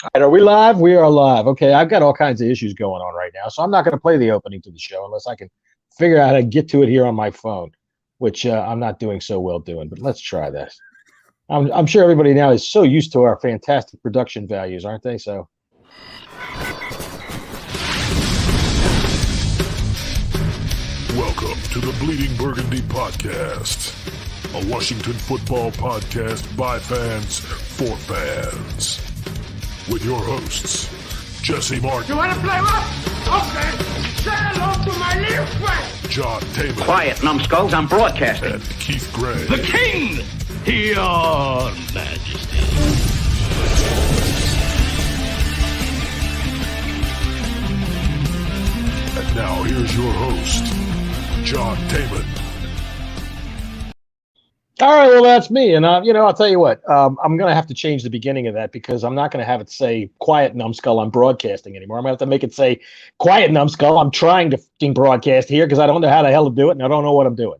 All right, are we live? We are live. Okay, I've got all kinds of issues going on right now, so I'm not going to play the opening to the show unless I can figure out how to get to it here on my phone, which I'm not doing so well doing. But let's try this. I'm sure everybody now is so used to our fantastic production values, aren't they? So welcome to the Bleeding Burgundy podcast, a Washington football podcast by fans for fans. With your hosts, Jesse Martin. You want to play what? Okay. Say hello to my little friend. John Taylor. Quiet, numbskulls, I'm broadcasting. And Keith Gray. The King, your majesty. And now here's your host, John Taylor. all right, well that's me, and I'll tell you what, I'm going to have to change the beginning of that because I'm not going to have it say "Quiet numbskull, I'm broadcasting" anymore. I'm going to have to make it say "Quiet numbskull, I'm trying to f***ing broadcast here" because I don't know how the hell to do it and I don't know what I'm doing.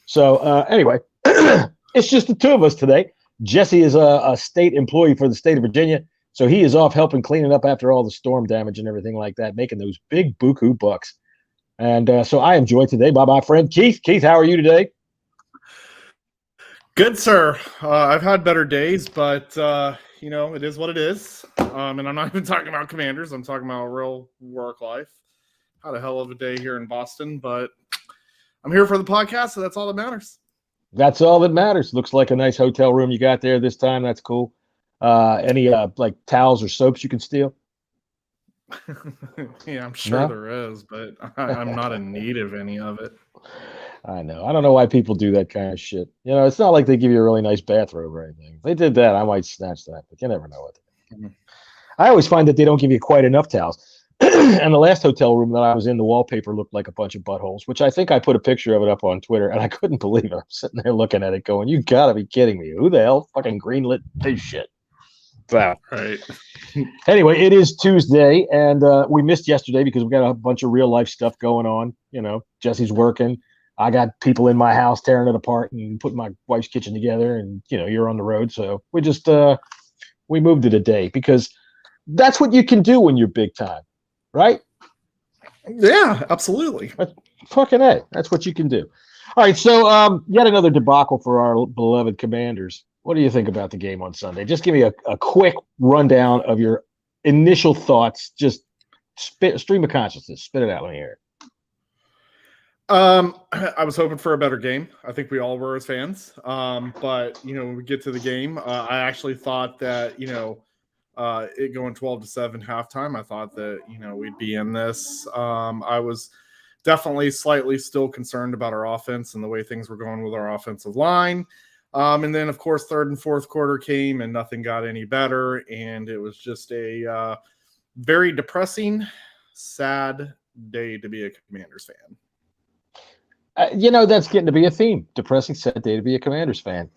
So anyway, it's just the two of us today. Jesse is a state employee for the state of Virginia, so he is off helping cleaning up after all the storm damage and everything like that, making those big buku bucks. And so I am joined today by my friend Keith. Keith, how are you today? Good, sir. I've had better days, but, it is what it is. And I'm not even talking about Commanders. I'm talking about real work life. Had a hell of a day here in Boston, but I'm here for the podcast, so that's all that matters. That's all that matters. Looks like a nice hotel room you got there this time. That's cool. Any like towels or soaps you can steal? Yeah, I'm sure there is, but I'm not in need of any of it. I know. I don't know why people do that kind of shit. It's not like they give you a really nice bathrobe or anything. If they did that, I might snatch that, but you never know what. I always find that they don't give you quite enough towels. And the last hotel room that I was in, the wallpaper looked like a bunch of buttholes, which I think I put a picture of it up on Twitter, and I couldn't believe it. I'm sitting there looking at it going, you gotta be kidding me. Who the hell fucking greenlit this shit? Wow. Right. Anyway, it is Tuesday, and we missed yesterday because we got a bunch of real life stuff going on. Jesse's working. I got people in my house tearing it apart and putting my wife's kitchen together, and you're on the road, so we just we moved it a day because that's what you can do when you're big time, right? Yeah, absolutely. Fucking A. That's what you can do. All right, so yet another debacle for our beloved Commanders. What do you think about the game on Sunday? Just give me a quick rundown of your initial thoughts. Just stream of consciousness. Spit it out. Let me hear it. I was hoping for a better game. I think we all were as fans. But when we get to the game, I actually thought that it going 12-7 halftime. I thought that we'd be in this. I was definitely slightly still concerned about our offense and the way things were going with our offensive line. And then of course third and fourth quarter came and nothing got any better, and it was just a very depressing, sad day to be a Commanders fan. That's getting to be a theme. Depressing, sad day to be a Commanders fan.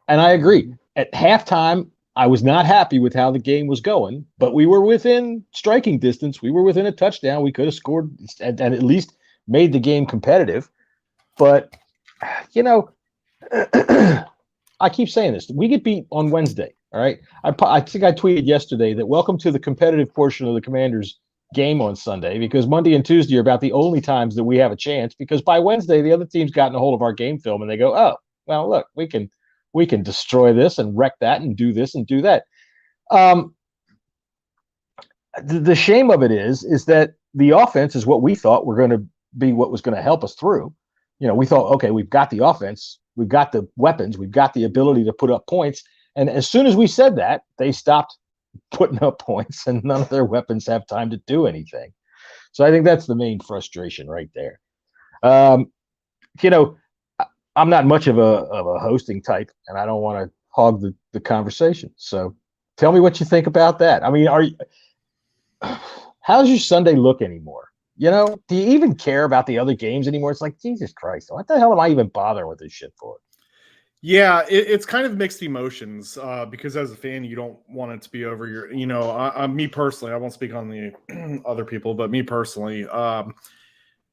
And I agree. At halftime, I was not happy with how the game was going, but we were within striking distance. We were within a touchdown. We could have scored and at least made the game competitive. But, I keep saying this. We get beat on Wednesday, all right? I think I tweeted yesterday that welcome to the competitive portion of the Commanders game on Sunday, because Monday and Tuesday are about the only times that we have a chance, because by Wednesday the other team's gotten a hold of our game film and they go, oh, well, look, we can destroy this and wreck that and do this and do that. The shame of it is that the offense is what we thought were going to be what was going to help us through. We thought, okay, we've got the offense, we've got the weapons, we've got the ability to put up points. And as soon as we said that, they stopped putting up points, and none of their weapons have time to do anything. So I think that's the main frustration right there. I'm not much of a hosting type, and I don't want to hog the conversation. So tell me what you think about that. I mean, how does your Sunday look anymore? Do you even care about the other games anymore? It's like, Jesus Christ, what the hell am I even bothering with this shit for? Yeah, it's kind of mixed emotions because as a fan, you don't want it to be over your, me personally, I won't speak on the other people, but me personally,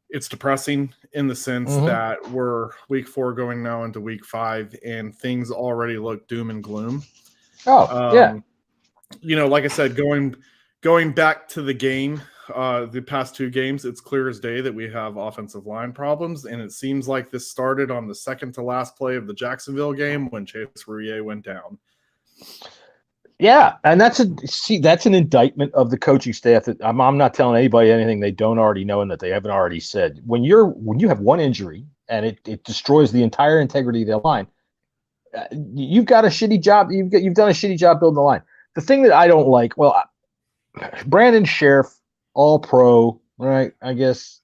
it's depressing in the sense that we're week 4 going now into week 5 and things already look doom and gloom. Oh, yeah. like I said, going back to the game, the past 2 games, it's clear as day that we have offensive line problems, and it seems like this started on the second to last play of the Jacksonville game when Chase Roullier went down. Yeah, and that's an indictment of the coaching staff. That I'm not telling anybody anything they don't already know and that they haven't already said. When you have one injury and it destroys the entire integrity of the line, you've got a shitty job. You've done a shitty job building the line. The thing that I don't like, Brandon Sheriff, all pro, right? I guess,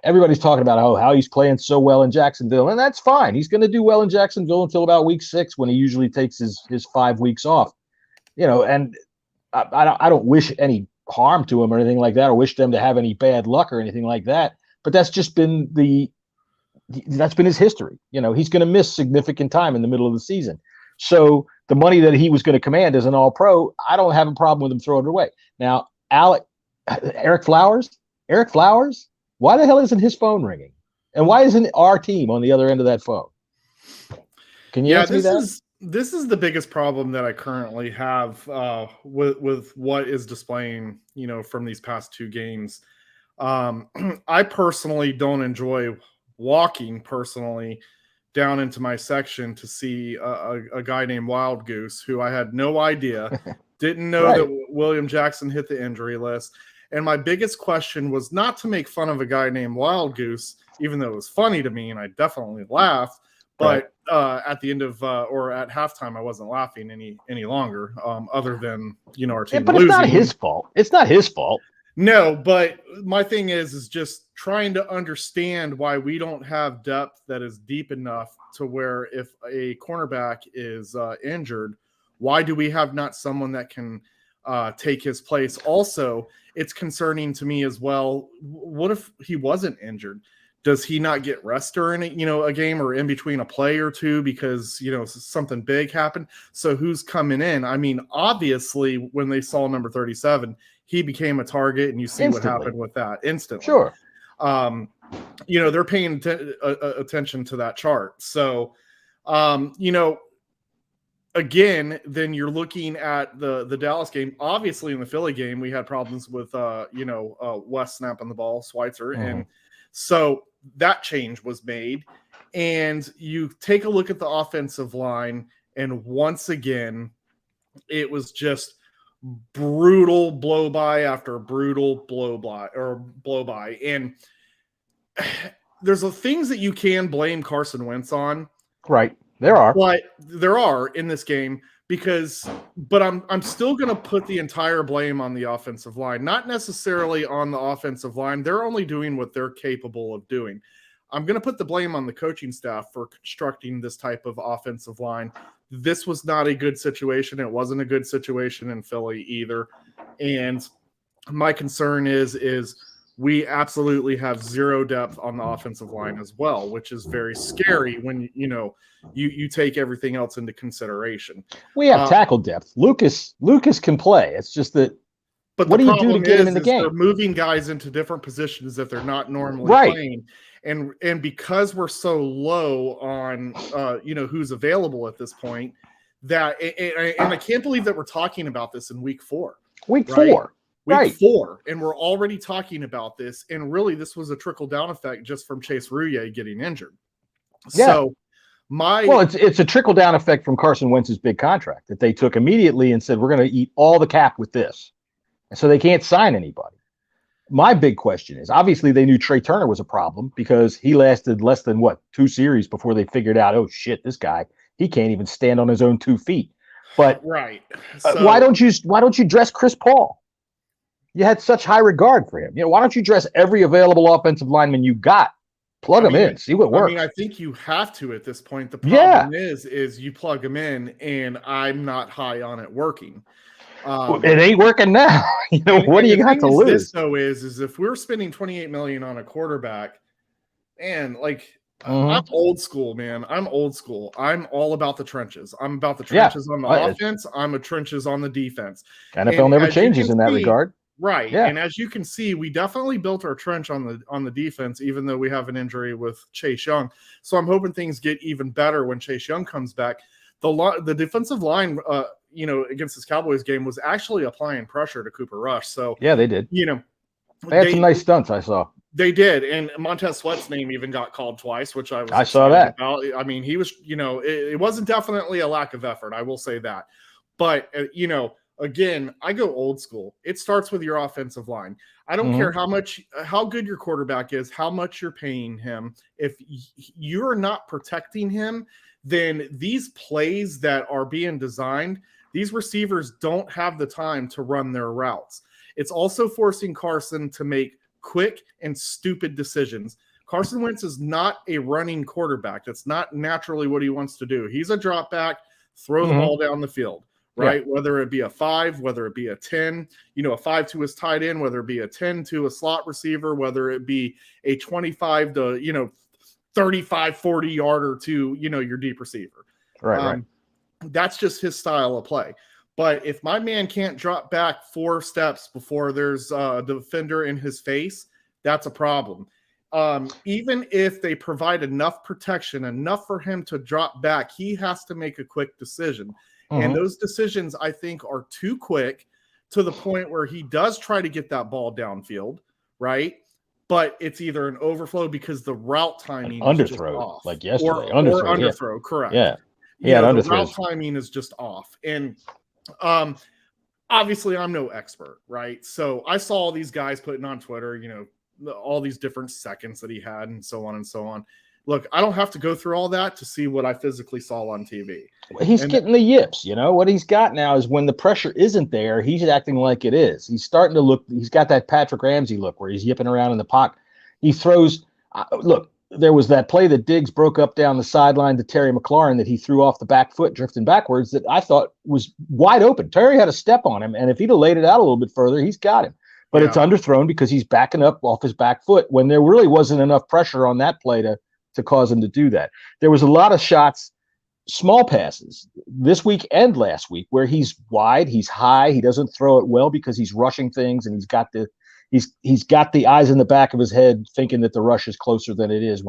everybody's talking about how he's playing so well in Jacksonville, and that's fine. He's going to do well in Jacksonville until about week 6 when he usually takes his 5 weeks off. And I don't wish any harm to him or anything like that, or wish them to have any bad luck or anything like that. But that's just been his history. He's going to miss significant time in the middle of the season. So the money that he was going to command as an all-pro, I don't have a problem with him throwing it away. Now, Eric Flowers. Why the hell isn't his phone ringing? And why isn't our team on the other end of that phone? Can you answer me that? This is the biggest problem that I currently have with what is displaying, from these past 2 games. I personally don't enjoy walking down into my section to see a guy named Wild Goose, who I had no idea, didn't know that William Jackson hit the injury list. And my biggest question was not to make fun of a guy named Wild Goose, even though it was funny to me and I definitely laughed. But at the end of or at halftime, I wasn't laughing any longer, other than our team. But losing. It's not his fault. It's not his fault. No, but my thing is just trying to understand why we don't have depth that is deep enough to where if a cornerback is injured, why do we have not someone that can take his place? Also, it's concerning to me as well. What if he wasn't injured? Does he not get rest during a game or in between a play or two because something big happened? So who's coming in? I mean, obviously, when they saw number 37, he became a target, and you see what happened with that instantly. Sure. They're paying attention to that chart. So, again, then you're looking at the Dallas game. Obviously, in the Philly game, we had problems with West snapping the ball, Schweitzer, and so that change was made. And you take a look at the offensive line, and once again, it was just brutal blow by after brutal blow by. And there's things that you can blame Carson Wentz on. Right. There are in this game but I'm still going to put the entire blame on the offensive line, not necessarily on the offensive line. They're only doing what they're capable of doing. I'm going to put the blame on the coaching staff for constructing this type of offensive line. This was not a good situation. It wasn't a good situation in Philly either. And my concern is we absolutely have zero depth on the offensive line as well, which is very scary when you take everything else into consideration. We have tackle depth. Lucas can play. It's just that. But what do you do to get him in the game? They're moving guys into different positions that they're not normally playing, and because we're so low on who's available at this point, that and I can't believe that we're talking about this in week 4. Week 4. Week 4, and we're already talking about this. And really, this was a trickle-down effect just from Chase Roullier getting injured. Yeah. So it's a trickle-down effect from Carson Wentz's big contract that they took immediately and said, we're going to eat all the cap with this. And so they can't sign anybody. My big question is, obviously, they knew Trey Turner was a problem because he lasted less than, 2 series before they figured out, oh, shit, this guy, he can't even stand on his own 2 feet. But why don't you dress Chris Paul? You had such high regard for him. Why don't you dress every available offensive lineman you got? Plug them in, see what works. I think you have to at this point. The problem is you plug them in, and I'm not high on it working. It ain't working now. What do you got to lose? This though is if we're spending $28 million on a quarterback, and I'm old school, man. I'm old school. I'm all about the trenches. I'm about the trenches on the offense. I'm a trenches on the defense. NFL never changes in that regard. Right. Yeah. And as you can see, we definitely built our trench on the defense, even though we have an injury with Chase Young. So I'm hoping things get even better when Chase Young comes back. The defensive line, against this Cowboys game was actually applying pressure to Cooper Rush. So yeah, they did. They had some nice stunts. I saw. They did, and Montez Sweat's name even got called twice, which I saw that. About. I mean, he was, it wasn't definitely a lack of effort. I will say that, but again, I go old school. It starts with your offensive line. I don't care how good your quarterback is, how much you're paying him. If you're not protecting him, then these plays that are being designed, these receivers don't have the time to run their routes. It's also forcing Carson to make quick and stupid decisions. Carson Wentz is not a running quarterback. That's not naturally what he wants to do. He's a drop back, throw the ball down the field, right? Yeah. Whether it be a 5, whether it be a 10, a 5 to his tight end, whether it be a 10 to a slot receiver, whether it be a 25 to, 35, 40 yarder to, your deep receiver. Right. That's just his style of play. But if my man can't drop back 4 steps before there's a defender in his face, that's a problem. Even if they provide enough protection, enough for him to drop back, he has to make a quick decision. And those decisions, I think, are too quick to the point where he does try to get that ball downfield, right? But it's either an overflow because the route timing is just off. Like yesterday. Or underthrow, correct. Yeah. The route timing is just off. And obviously I'm no expert, right? So I saw all these guys putting on Twitter, all these different seconds that he had and so on and so on. Look, I don't have to go through all that to see what I physically saw on TV. He's getting the yips, what he's got now is when the pressure isn't there, he's acting like it is. He's starting to look, he's got that Patrick Ramsey look where he's yipping around in the pocket. He throws, look, there was that play that Diggs broke up down the sideline to Terry McLaurin that he threw off the back foot, drifting backwards, that I thought was wide open. Terry had a step on him, and if he'd have laid it out a little bit further, he's got him. But it's underthrown because he's backing up off his back foot when there really wasn't enough pressure on that play to cause him to do that. There was a lot of shots, small passes, this week and last week, where he's wide, he's high, he doesn't throw it well because he's rushing things, and he's got the eyes in the back of his head thinking that the rush is closer than it is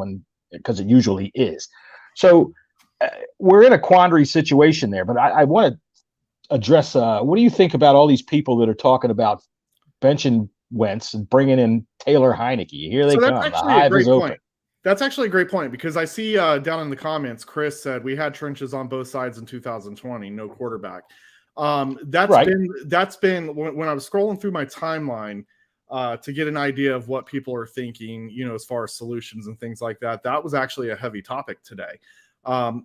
because it usually is. So we're in a quandary situation there, but I want to address what do you think about all these people that are talking about benching Wentz and bringing in Taylor Heineke? Here they come. The hive is open. That's actually a great point because I see down in the comments, Chris said we had trenches on both sides in 2020, no quarterback. That's been when I was scrolling through my timeline to get an idea of what people are thinking, as far as solutions and things like that. That was actually a heavy topic today. And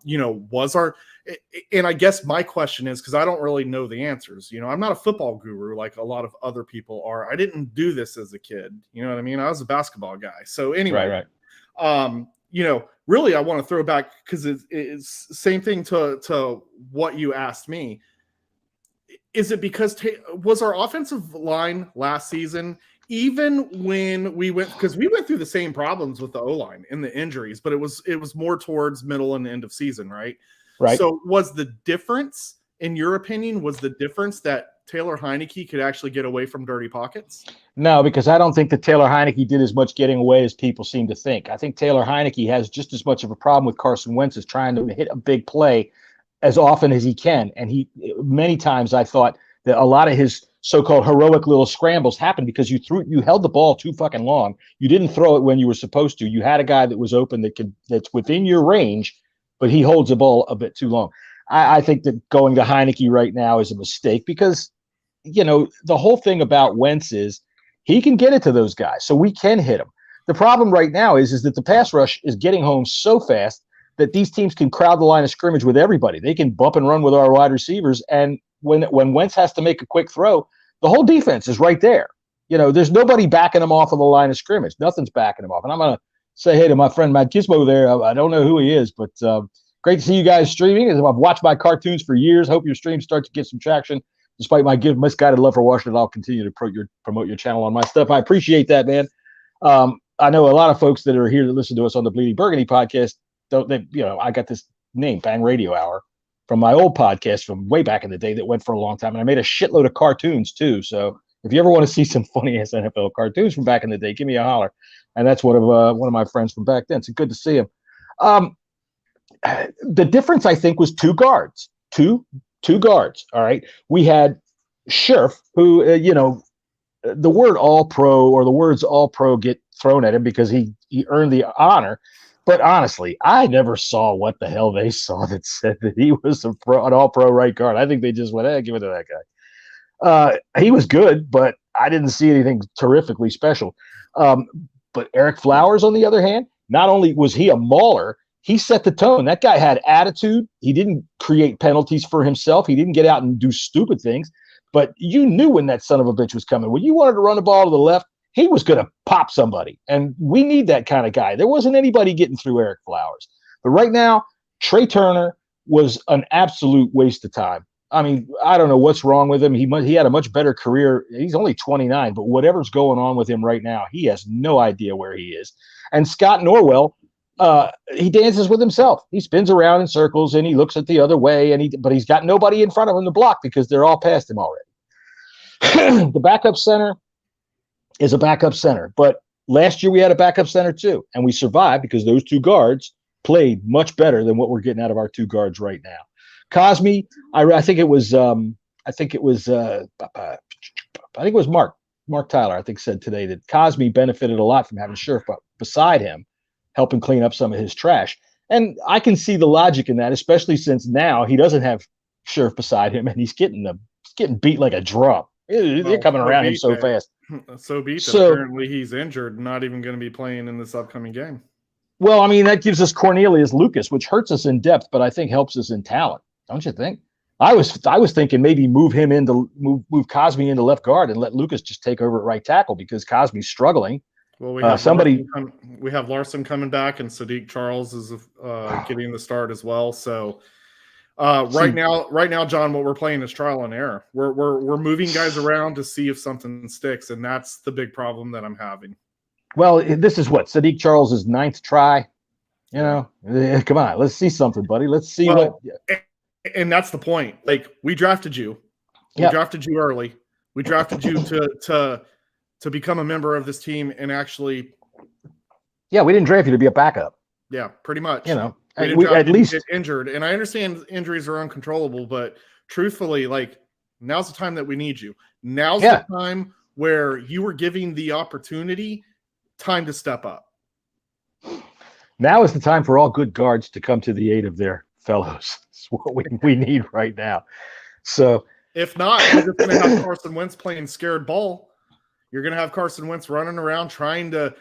I guess my question is, because I don't really know the answers, I'm not a football guru like a lot of other people are. I didn't do this as a kid. You know what I mean? I was a basketball guy. So anyway, right. Really, I want to throw back because it's same thing to what you asked me. Is it because was our offensive line last season, even when we went through the same problems with the O-line and the injuries, but it was more towards middle and end of season, right? Right. So was the difference, in your opinion, that Taylor Heineke could actually get away from dirty pockets? No, because I don't think that Taylor Heineke did as much getting away as people seem to think. I think Taylor Heineke has just as much of a problem with Carson Wentz as trying to hit a big play as often as he can. And many times I thought that a lot of his so-called heroic little scrambles happened because you held the ball too fucking long. You didn't throw it when you were supposed to. You had a guy that was open that's within your range, but he holds the ball a bit too long. I think that going to Heineke right now is a mistake because, the whole thing about Wentz is he can get it to those guys, so we can hit him. The problem right now is that the pass rush is getting home so fast that these teams can crowd the line of scrimmage with everybody. They can bump and run with our wide receivers, and when Wentz has to make a quick throw, the whole defense is right there. There's nobody backing him off of the line of scrimmage. Nothing's backing him off. And I'm going to say hey to my friend Matt Gizmo there. I don't know who he is, but great to see you guys streaming. I've watched my cartoons for years. Hope your streams start to get some traction. Despite my misguided love for Washington, I'll continue to promote your channel on my stuff. I appreciate that, man. I know a lot of folks that are here to listen to us on the Bleeding Burgundy podcast. I got this name, Bang Radio Hour, from my old podcast from way back in the day that went for a long time. And I made a shitload of cartoons too. So if you ever want to see some funny ass NFL cartoons from back in the day, give me a holler. And that's one of my friends from back then. So good to see him. The difference, I think, was two guards, two two guards. All right. We had Scherf, who, the word all pro or the words all pro get thrown at him because he earned the honor. But honestly, I never saw what the hell they saw that said that he was an all pro right guard. I think they just went, give it to that guy. He was good, but I didn't see anything terrifically special. But Eric Flowers, on the other hand, not only was he a mauler, he set the tone. That guy had attitude. He didn't create penalties for himself. He didn't get out and do stupid things. But you knew when that son of a bitch was coming. When you wanted to run the ball to the left, he was going to pop somebody. And we need that kind of guy. There wasn't anybody getting through Eric Flowers. But right now, Trey Turner was an absolute waste of time. I mean, I don't know what's wrong with him. He had a much better career. He's only 29, but whatever's going on with him right now, he has no idea where he is. And Scott Norwell, he dances with himself. He spins around in circles and he looks at the other way, but he's got nobody in front of him to block because they're all past him already. The backup center is a backup center, but last year we had a backup center too, and we survived because those two guards played much better than what we're getting out of our two guards right now. Cosme, I think it was Mark Tyler, I think, said today that Cosme benefited a lot from having Scherf beside him, helping clean up some of his trash. And I can see the logic in that, especially since now he doesn't have Scherf beside him and he's getting beat like a drum. They're coming around him so fast. So apparently he's injured, not even going to be playing in this upcoming game. Well, I mean, that gives us Cornelius Lucas, which hurts us in depth, but I think helps us in talent. Don't you think? I was thinking maybe move Cosme into left guard and let Lucas just take over at right tackle because Cosme's struggling. Well, we have Larson coming back, and Sadiq Charles is getting the start as well. So right now, John, what we're playing is trial and error. We're moving guys around to see if something sticks, and that's the big problem that I'm having. Well, this is what Sadiq Charles' ninth try. Come on, let's see something, buddy. Let's see what. And that's the point. Like, we drafted you. We drafted you early. We drafted you to become a member of this team and actually. Yeah, we didn't draft you to be a backup. Yeah, pretty much. We at least get injured. And I understand injuries are uncontrollable, but truthfully, like, now's the time that we need you. Now's the time where you were giving the opportunity, time to step up. Now is the time for all good guards to come to the aid of their fellows. It's what we need right now. So if not, you're just going to have Carson Wentz playing scared ball. You're going to have Carson Wentz running around trying to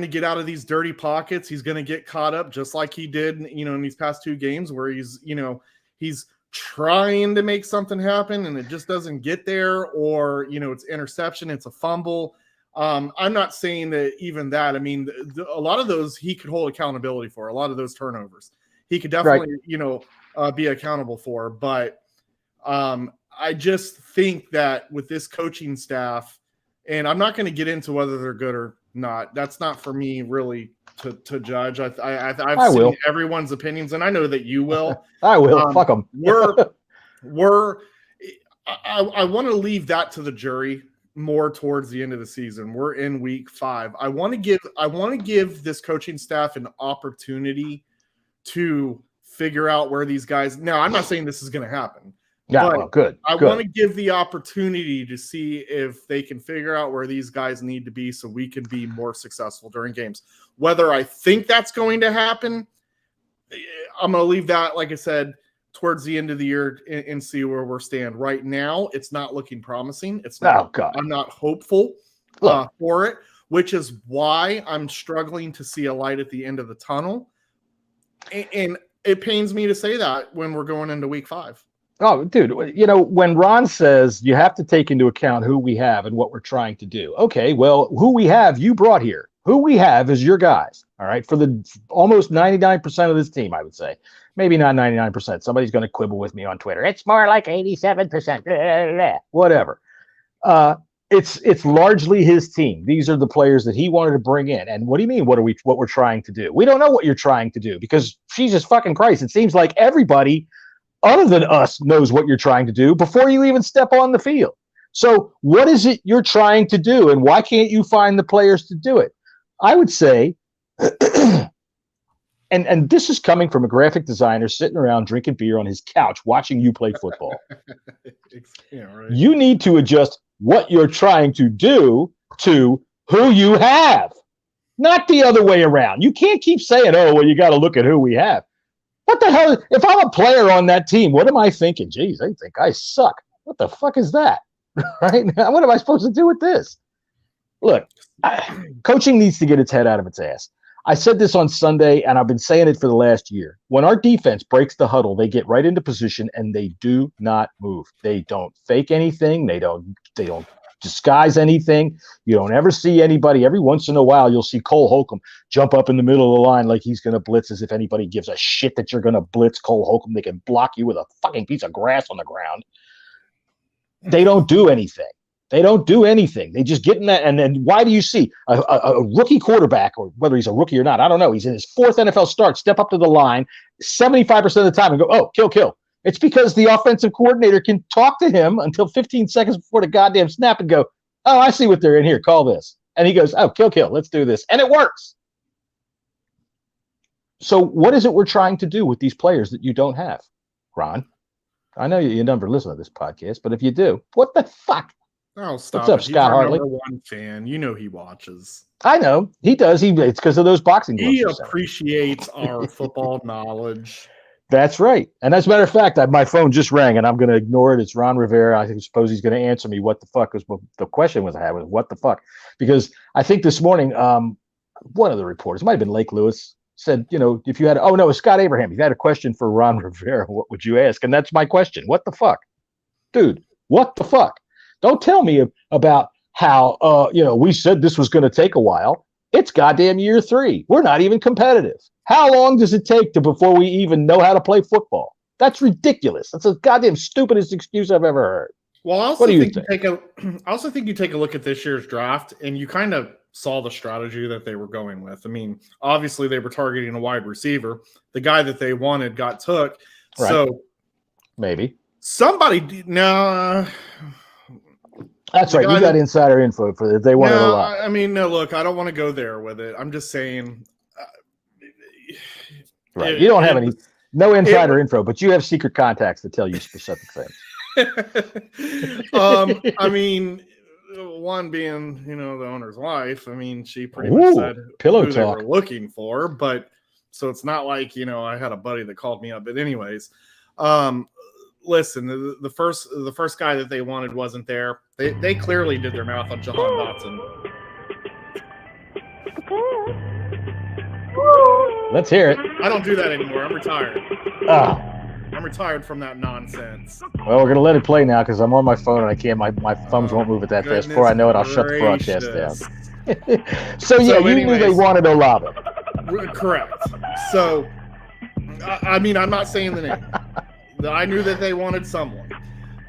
get out of these dirty pockets. He's going to get caught up just like he did, in these past two games where he's trying to make something happen and it just doesn't get there, or, it's interception, it's a fumble. I'm not saying that even that. I mean, a lot of those he could hold accountability for. A lot of those turnovers he could definitely, be accountable for. But I just think that with this coaching staff, and I'm not going to get into whether they're good or not. That's not for me really to judge. I've seen everyone's opinions, and I know that you will. I will. Fuck them. I want to leave that to the jury more towards the end of the season. We're in week 5. I want to give this coaching staff an opportunity to figure out where these guys. Now, I'm not saying this is going to happen. Yeah, well, good. I want to give the opportunity to see if they can figure out where these guys need to be so we can be more successful during games. Whether I think that's going to happen, I'm going to leave that, like I said, towards the end of the year and see where we're stand. Right now, it's not looking promising. It's not. Oh, God. I'm not hopeful for it, which is why I'm struggling to see a light at the end of the tunnel. And it pains me to say that when we're going into week 5. Oh, dude, when Ron says you have to take into account who we have and what we're trying to do. Okay, well, who we have, you brought here. Who we have is your guys, all right, for the almost 99% of this team, I would say. Maybe not 99%. Somebody's going to quibble with me on Twitter. It's more like 87%. Blah, blah, blah. Whatever. It's largely his team. These are the players that he wanted to bring in. And what do you mean, what we're trying to do? We don't know what you're trying to do because, Jesus fucking Christ, it seems like everybody other than us knows what you're trying to do before you even step on the field. So what is it you're trying to do, and why can't you find the players to do it? I would say and this is coming from a graphic designer sitting around drinking beer on his couch watching you play football. Right. You need to adjust what you're trying to do to who you have, not the other way around. You can't keep saying, oh, well, you got to look at who we have. What the hell? If I'm a player on that team, what am I thinking? Geez, they think I suck. What the fuck is that? Right now, what am I supposed to do with this? Look, coaching needs to get its head out of its ass. I said this on Sunday, and I've been saying it for the last year. When our defense breaks the huddle, they get right into position, and they do not move. They don't fake anything. They don't disguise anything. You don't ever see anybody. Every once in a while, you'll see Cole Holcomb jump up in the middle of the line like he's going to blitz, as if anybody gives a shit that you're going to blitz Cole Holcomb. They can block you with a fucking piece of grass on the ground. They don't do anything. They don't do anything. They just get in that. And then why do you see a rookie quarterback, or whether he's a rookie or not, I don't know, he's in his 4th NFL start, step up to the line 75% of the time and go, oh, kill. It's because the offensive coordinator can talk to him until 15 seconds before the goddamn snap and go, oh, I see what they're in here. Call this. And he goes, oh, kill. Let's do this. And it works. So what is it we're trying to do with these players that you don't have, Ron? I know you never listen to this podcast, but if you do, what the fuck? Oh, stop. What's up, it. Scott Hartley? Number one fan. You know he watches. I know. He does. It's because of those boxing gloves. He appreciates our football knowledge. That's right. And as a matter of fact, my phone just rang, and I'm going to ignore it. It's Ron Rivera. I suppose he's going to answer me. What the fuck was the question I had was what the fuck? Because I think this morning, one of the reporters, it might have been Lake Lewis, said, if you had, it was Scott Abraham. If you had a question for Ron Rivera, what would you ask? And that's my question. What the fuck? Dude, what the fuck? Don't tell me about how, we said this was going to take a while. It's goddamn year 3. We're not even competitive. How long does it take before we even know how to play football? That's ridiculous. That's the goddamn stupidest excuse I've ever heard. Well, I also think you take a look at this year's draft, and you kind of saw the strategy that they were going with. I mean, obviously they were targeting a wide receiver. The guy that they wanted got took. Right. So maybe somebody That's right. You got insider info for that. They wanted a lot. I mean, no, look, I don't want to go there with it. I'm just saying. Right. You don't have no insider info, but you have secret contacts that tell you specific things. I mean, one being, the owner's wife. I mean, she pretty much said pillow who talk. They were looking for, but so it's not like, I had a buddy that called me up. But anyways, listen, the first guy that they wanted wasn't there. They clearly did their math on Jahan Dotson. Let's hear it. I don't do that anymore. I'm retired. I'm retired from that nonsense. Well, we're gonna let it play now because I'm on my phone and I can't. My thumbs won't move at that fast. Before I know it, I'll shut the broadcast down. So you knew they wanted Olave. Correct. So, I mean, I'm not saying the name. I knew that they wanted someone.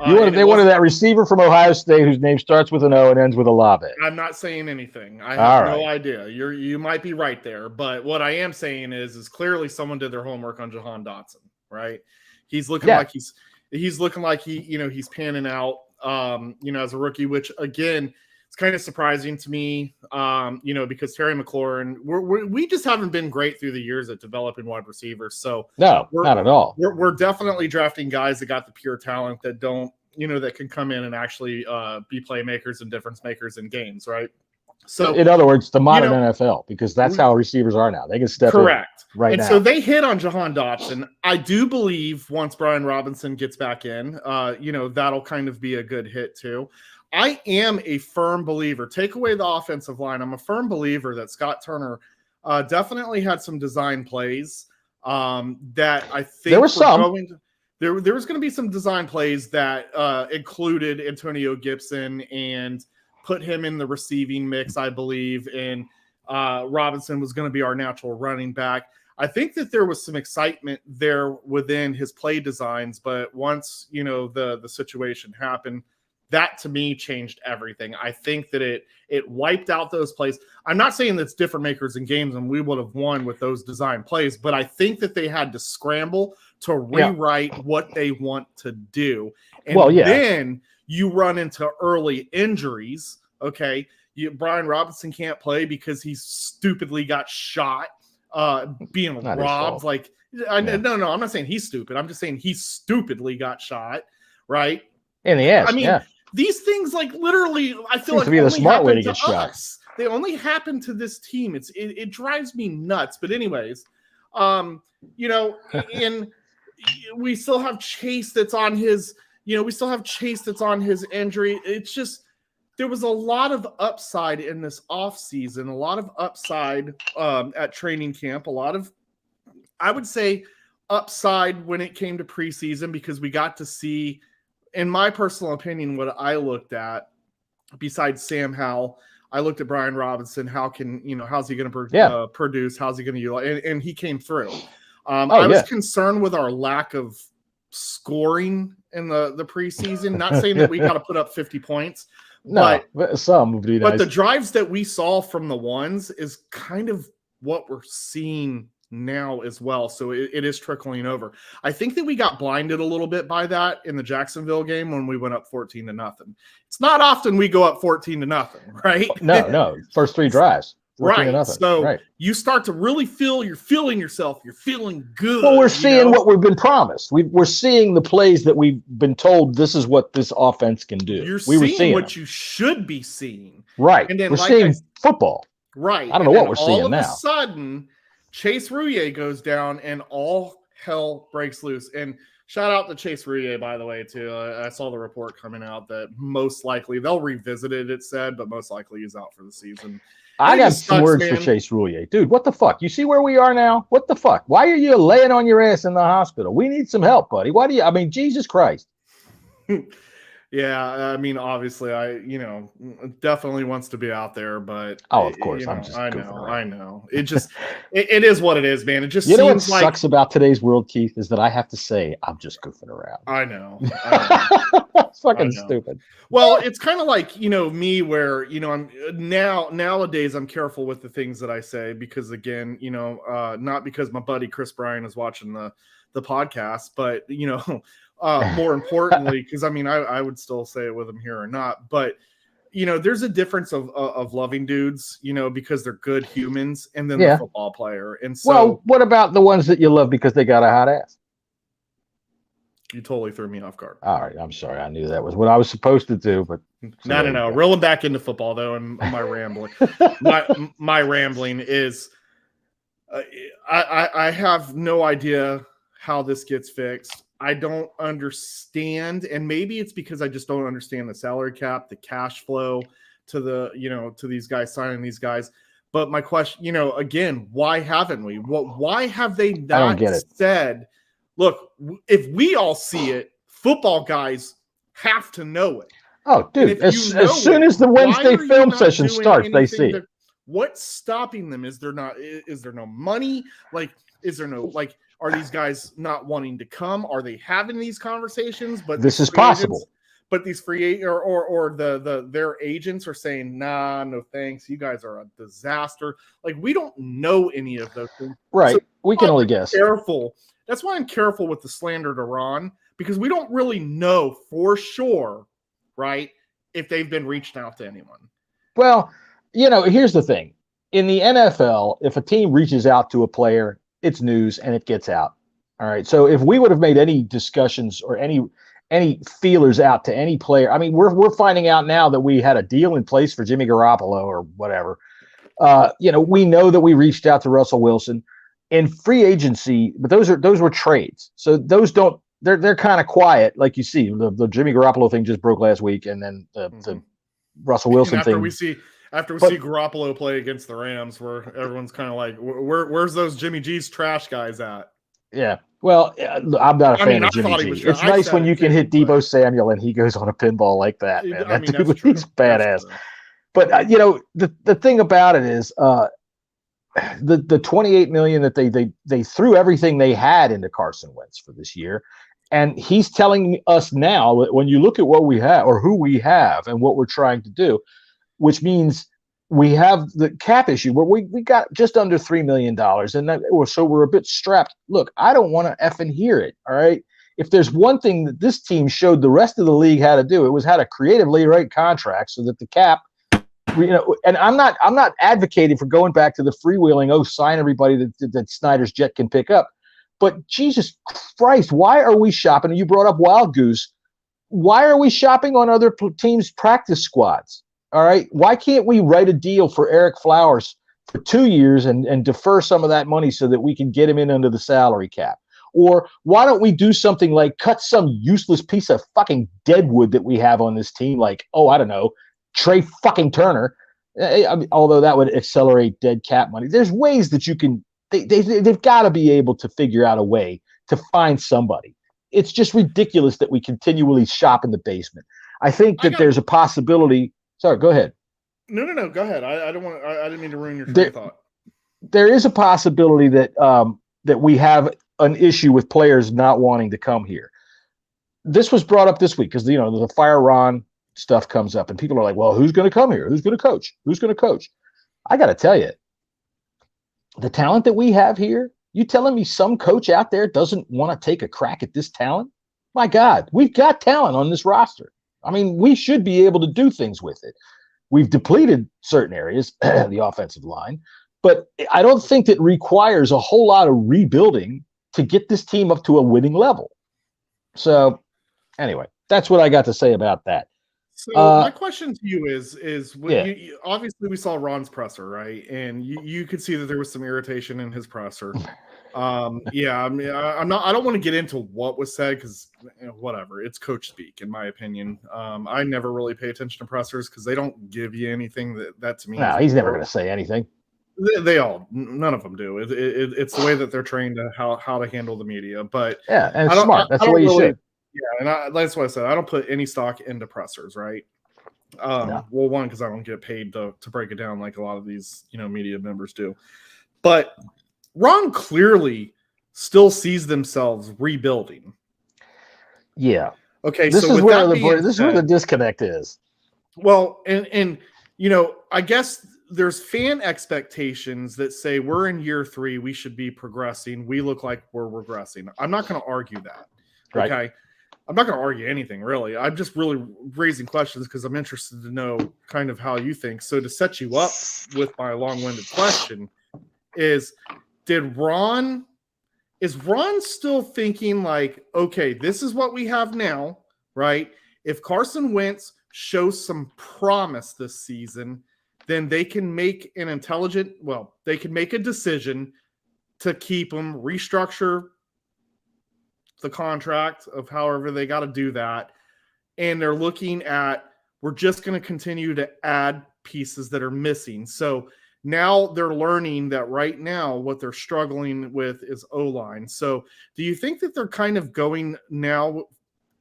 They wanted that receiver from Ohio State whose name starts with an O and ends with Olave. I'm not saying anything. I have no idea. You might be right there, but what I am saying is clearly someone did their homework on Jahan Dotson, right? He's looking like he's looking like he's panning out, as a rookie, which again, it's kind of surprising to me, because Terry McLaurin, we just haven't been great through the years at developing wide receivers. So no, not at all. We're definitely drafting guys that got the pure talent that don't, that can come in and actually be playmakers and difference makers in games, right? So in other words, the modern NFL, because that's how receivers are now. They can step correct in right now. And so they hit on Jahan Dotson. I do believe once Brian Robinson gets back in, that'll kind of be a good hit too. I am a firm believer. Take away the offensive line. I'm a firm believer that Scott Turner definitely had some design plays that I think there were some. There was going to be some design plays that included Antonio Gibson and put him in the receiving mix, I believe, and Robinson was going to be our natural running back. I think that there was some excitement there within his play designs, but once, the situation happened, that to me changed everything. I think that it wiped out those plays. I'm not saying that's different makers in games and we would have won with those design plays, but I think that they had to scramble to rewrite what they want to do. And then you run into early injuries. Okay. Brian Robinson can't play because he stupidly got shot being Not his robbed. fault. Like, no, I'm not saying he's stupid. I'm just saying he stupidly got shot, right? In the ass. I mean, these things, like, literally, I feel like to be the only smart way to happen get shot. us. They only happen to this team. It drives me nuts. But anyways, you know, and we still have Chase that's on his, injury. It's just, there was a lot of upside in this offseason, a lot of upside at training camp, a lot of, I would say, upside when it came to preseason, because we got to see, in my personal opinion, what I looked at, besides Sam Howell, I looked at Brian Robinson. How's he going to produce? How's he going to utilize? And he came through. I was concerned with our lack of scoring in the preseason. Not saying that we got to put up 50 points. But some would be nice. But the drives that we saw from the ones is kind of what we're seeing now as well. So it is trickling over. I think that we got blinded a little bit by that in the Jacksonville game when we went up 14-0. It's not often we go up 14-0, right? No. First 3 drives. Right. So you start to really you're feeling yourself. You're feeling good. Well, we're seeing what we've been promised. We're seeing the plays that we've been told this is what this offense can do. You're seeing what you should be seeing. Right. And then we're seeing football. Right. I don't know what we're seeing now. All of a sudden, Chase Roullier goes down and all hell breaks loose. And shout out to Chase Roullier, by the way, too. I saw the report coming out that most likely they'll revisit it said, but most likely he's out for the season. I got some words for Chase Roullier. Dude, what the fuck? You see where we are now? What the fuck? Why are you laying on your ass in the hospital? We need some help, buddy. Jesus Christ. Yeah, I mean, obviously, definitely wants to be out there, but of course, I know. It just, it is what it is, man. It just seems what sucks about today's world, Keith, is that I have to say I'm just goofing around. I know. It's fucking stupid. Well, it's kind of like me, where I'm nowadays I'm careful with the things that I say, because again, not because my buddy Chris Bryan is watching the podcast, but more importantly, because I would still say it with him here or not, but there's a difference of loving dudes, because they're good humans, and then the football player. And so, well, what about the ones that you love because they got a hot ass? You totally threw me off guard. All right, I'm sorry. I knew that was what I was supposed to do, but no. Rolling back into football though, and my rambling, my rambling is, I have no idea how this gets fixed. I don't understand, and maybe it's because I just don't understand the salary cap, the cash flow to to these guys signing these guys. But my question, again, why haven't we? Why have they not said, look, if we all see it, football guys have to know it. Oh, dude, as soon as the Wednesday film session starts, they see it. What's stopping them? Is there no money? Like, is there no, like, are these guys not wanting to come? Are they having these conversations? But this is possible. But these free or their agents are saying, nah, no thanks. You guys are a disaster. Like, we don't know any of those things. Right. So we can only guess. Careful. That's why I'm careful with the slander to Ron, because we don't really know for sure, right, if they've been reached out to anyone. Well, here's the thing. In the NFL, if a team reaches out to a player, it's news and it gets out. All right. So if we would have made any discussions or any feelers out to any player, we're finding out now that we had a deal in place for Jimmy Garoppolo or whatever. We know that we reached out to Russell Wilson in free agency, but those were trades. So those they're kind of quiet. Like you see, the Jimmy Garoppolo thing just broke last week, and then the Russell Wilson thing. After we see Garoppolo play against the Rams, where everyone's kind of like, where's those Jimmy G's trash guys at? Yeah. Well, I'm not a fan of Jimmy G. It's nice when you can hit Deebo Samuel and he goes on a pinball like that, man. He's badass. But, the thing about it is the $28 million that they threw everything they had into Carson Wentz for this year. And he's telling us now that when you look at what we have or who we have and what we're trying to do, which means we have the cap issue where we got just under $3 million. So we're a bit strapped. Look, I don't want to effing hear it. All right. If there's one thing that this team showed the rest of the league how to do, it was how to creatively write contracts so that the cap and I'm not advocating for going back to the freewheeling, sign everybody that Snyder's Jet can pick up. But Jesus Christ, why are we shopping? You brought up Wild Goose. Why are we shopping on other teams' practice squads? All right. Why can't we write a deal for Eric Flowers for 2 years and defer some of that money so that we can get him in under the salary cap? Or why don't we do something like cut some useless piece of fucking deadwood that we have on this team? Like, I don't know, Trey fucking Turner. Although that would accelerate dead cap money. There's ways that you can, they've got to be able to figure out a way to find somebody. It's just ridiculous that we continually shop in the basement. I think that there's a possibility. Sorry, go ahead. No. Go ahead. I didn't mean to ruin your train of thought. There is a possibility that that we have an issue with players not wanting to come here. This was brought up this week because the Fire Ron stuff comes up, and people are like, "Well, who's going to come here? Who's going to coach? Who's going to coach?" I got to tell you, the talent that we have here. You telling me some coach out there doesn't want to take a crack at this talent? My God, we've got talent on this roster. I mean, we should be able to do things with it. We've depleted certain areas, the offensive line, but I don't think it requires a whole lot of rebuilding to get this team up to a winning level. So anyway, that's what I got to say about that. So my question to you is Yeah. you, obviously we saw Ron's presser, right? And you could see that there was some irritation in his presser. Yeah, I mean, I don't want to get into what was said because whatever, it's coach speak, in my opinion. I never really pay attention to pressers because they don't give you anything that to me. No, he's never going to say anything. None of them do. It's the way that they're trained to how to handle the media. But yeah, and it's smart. That's the way you should. Yeah, and that's what I said. I don't put any stock into pressers, right? No. Well, one, because I don't get paid to break it down like a lot of these media members do. But Ron clearly still sees themselves rebuilding. Yeah. Okay. This is where the disconnect is. Well, and I guess there's fan expectations that say we're in year 3, we should be progressing. We look like we're regressing. I'm not going to argue that. Right. Okay. I'm not going to argue anything, really. I'm just really raising questions because I'm interested to know kind of how you think. So to set you up with my long-winded question is Ron still thinking like, okay, this is what we have now, right? If Carson Wentz shows some promise this season, then they can make they can make a decision to keep him, restructure the contract of however they got to do that. And they're looking at, we're just going to continue to add pieces that are missing. So now they're learning that right now what they're struggling with is O-line. So do you think that they're kind of going now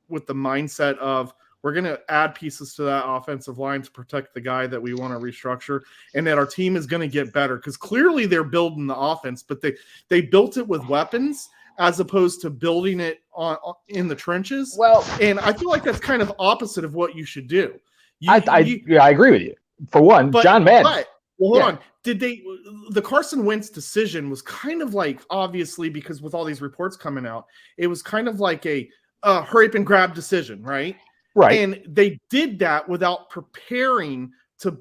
with the mindset of we're going to add pieces to that offensive line to protect the guy that we want to restructure, and that our team is going to get better? Because clearly they're building the offense, but they built it with weapons as opposed to building it in the trenches. Well, and I feel like that's kind of opposite of what you should do. I agree with you. For one, John Madden. Hold on. The Carson Wentz decision was kind of like, obviously, because with all these reports coming out, it was kind of like a hurry up and grab decision, right? Right. And they did that without preparing to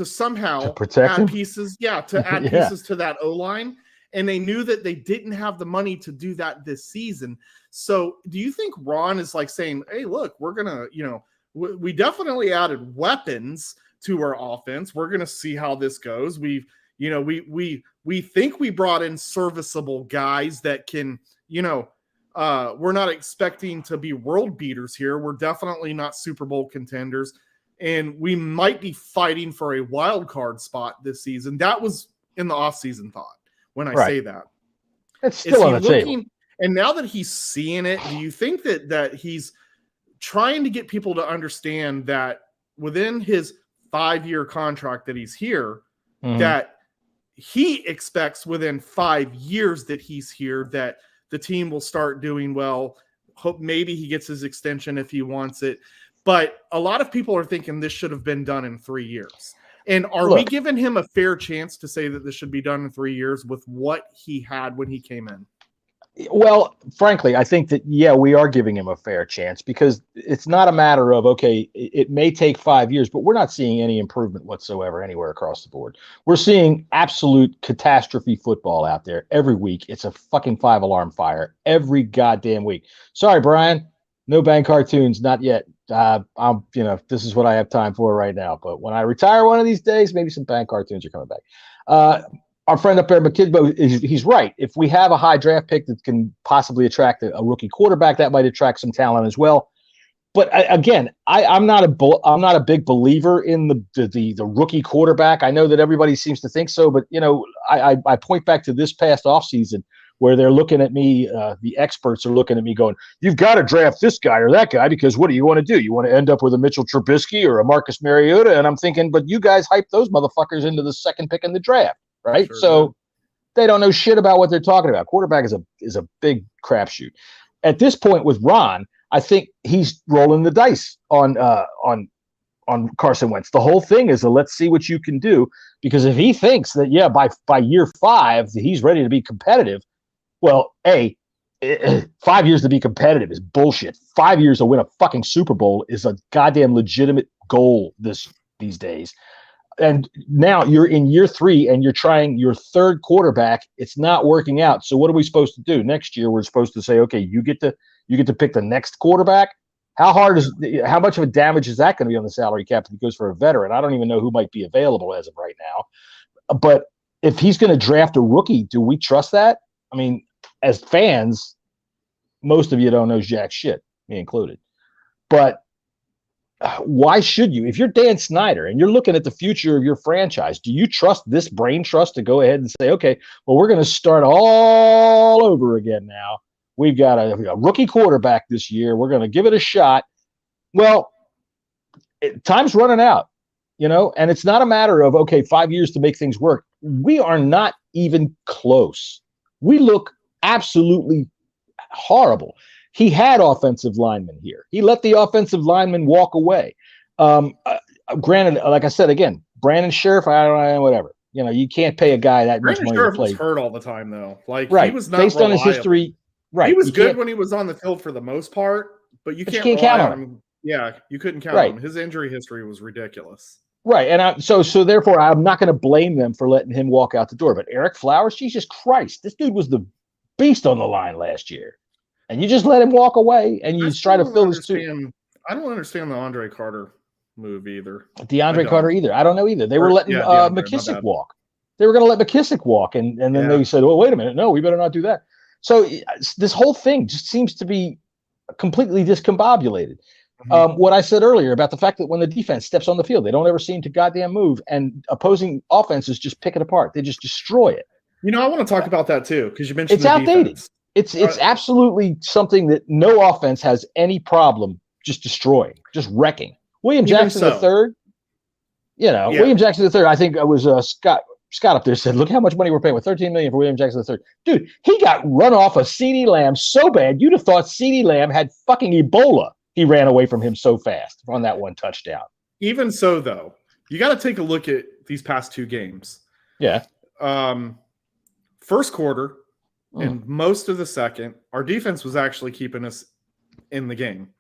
somehow add pieces. Yeah, to add pieces to that O-line. And they knew that they didn't have the money to do that this season. So do you think Ron is like saying, hey, look, we're going to, we definitely added weapons to our offense. We're going to see how this goes. We think we brought in serviceable guys that can, we're not expecting to be world beaters here. We're definitely not Super Bowl contenders. And we might be fighting for a wild card spot this season. That was in the offseason thought. When I say that, it's still on the table. And now that he's seeing it, do you think that he's trying to get people to understand that within his 5-year contract that he's here, that he expects within 5 years that he's here, that the team will start doing well? Hope maybe he gets his extension if he wants it. But a lot of people are thinking this should have been done in 3 years. And are we giving him a fair chance to say that this should be done in 3 years with what he had when he came in? Well, frankly, I think that, we are giving him a fair chance because it's not a matter of, okay, it may take 5 years, but we're not seeing any improvement whatsoever anywhere across the board. We're seeing absolute catastrophe football out there every week. It's a fucking 5-alarm fire every goddamn week. Sorry, Brian, no bang cartoons, not yet. This is what I have time for right now. But when I retire one of these days, maybe some bang cartoons are coming back. Our friend up there, McKidbo, he's right. If we have a high draft pick that can possibly attract a rookie quarterback, that might attract some talent as well. But I'm not a big believer in the rookie quarterback. I know that everybody seems to think so, but I point back to this past offseason where they're looking at me. The experts are looking at me, going, "You've got to draft this guy or that guy because what do you want to do? You want to end up with a Mitchell Trubisky or a Marcus Mariota?" And I'm thinking, but you guys hyped those motherfuckers into the second pick in the draft. Right. Sure, so they don't know shit about what they're talking about. Quarterback is a big crapshoot. At this point with Ron, I think he's rolling the dice on Carson Wentz. The whole thing is let's see what you can do, because if he thinks that by year 5 he's ready to be competitive, well, 5 years to be competitive is bullshit. 5 years to win a fucking Super Bowl is a goddamn legitimate goal these days. And now you're in year 3 and you're trying your third quarterback. It's not working out. So what are we supposed to do? Next year, we're supposed to say, okay, you get to pick the next quarterback. How much of a damage is that going to be on the salary cap if he goes for a veteran? I don't even know who might be available as of right now. But if he's going to draft a rookie, do we trust that? I mean, as fans, most of you don't know jack shit, me included. But why should you? If you're Dan Snyder and you're looking at the future of your franchise, do you trust this brain trust to go ahead and say, okay, well, we're going to start all over again now. We've got a rookie quarterback this year. We're going to give it a shot. Well, time's running out, and it's not a matter of, okay, 5 years to make things work. We are not even close. We look absolutely horrible. He had offensive linemen here. He let the offensive linemen walk away. Granted, like I said, again, Brandon Sheriff, I don't know, whatever. You can't pay a guy that much money to play. Was hurt all the time, though. Like, right. He was not based reliable. on his history. Right. He was good when he was on the field for the most part, but you can't count on him. Yeah, you couldn't count on him. His injury history was ridiculous. Right. And so therefore, I'm not going to blame them for letting him walk out the door. But Eric Flowers, Jesus Christ, this dude was the beast on the line last year. And you just let him walk away, and you try to fill his two. I don't understand the Andre Carter move either. DeAndre Carter either. I don't know either. They were letting McKissick walk. They were going to let McKissick walk, and then they said, "Well, wait a minute, no, we better not do that." So this whole thing just seems to be completely discombobulated. Mm-hmm. What I said earlier about the fact that when the defense steps on the field, they don't ever seem to goddamn move, and opposing offenses just pick it apart. They just destroy it. I want to talk about that too, because you mentioned it's outdated. Defense. It's absolutely something that no offense has any problem just destroying, just wrecking. William Jackson III, William Jackson III, I think it was Scott up there said, look how much money we're paying with $13 million for William Jackson III. Dude, he got run off of CeeDee Lamb so bad, you'd have thought CeeDee Lamb had fucking Ebola. He ran away from him so fast on that one touchdown. Even so, though, you got to take a look at these past two games. Yeah. First quarter, and most of the second, our defense was actually keeping us in the game.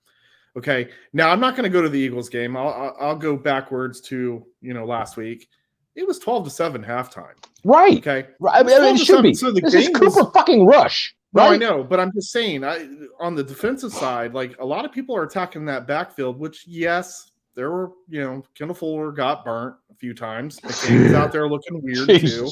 Okay. Now I'm not going to go to the Eagles game. I'll go backwards to, last week. It was 12-7 halftime. Right. Okay. Right. I mean, it should be. So this is Cooper fucking Rush. Right? No, I know, but I'm just saying, on the defensive side, like a lot of people are attacking that backfield, which yes, there were, Kendall Fuller got burnt a few times. McCain was out there looking weird too.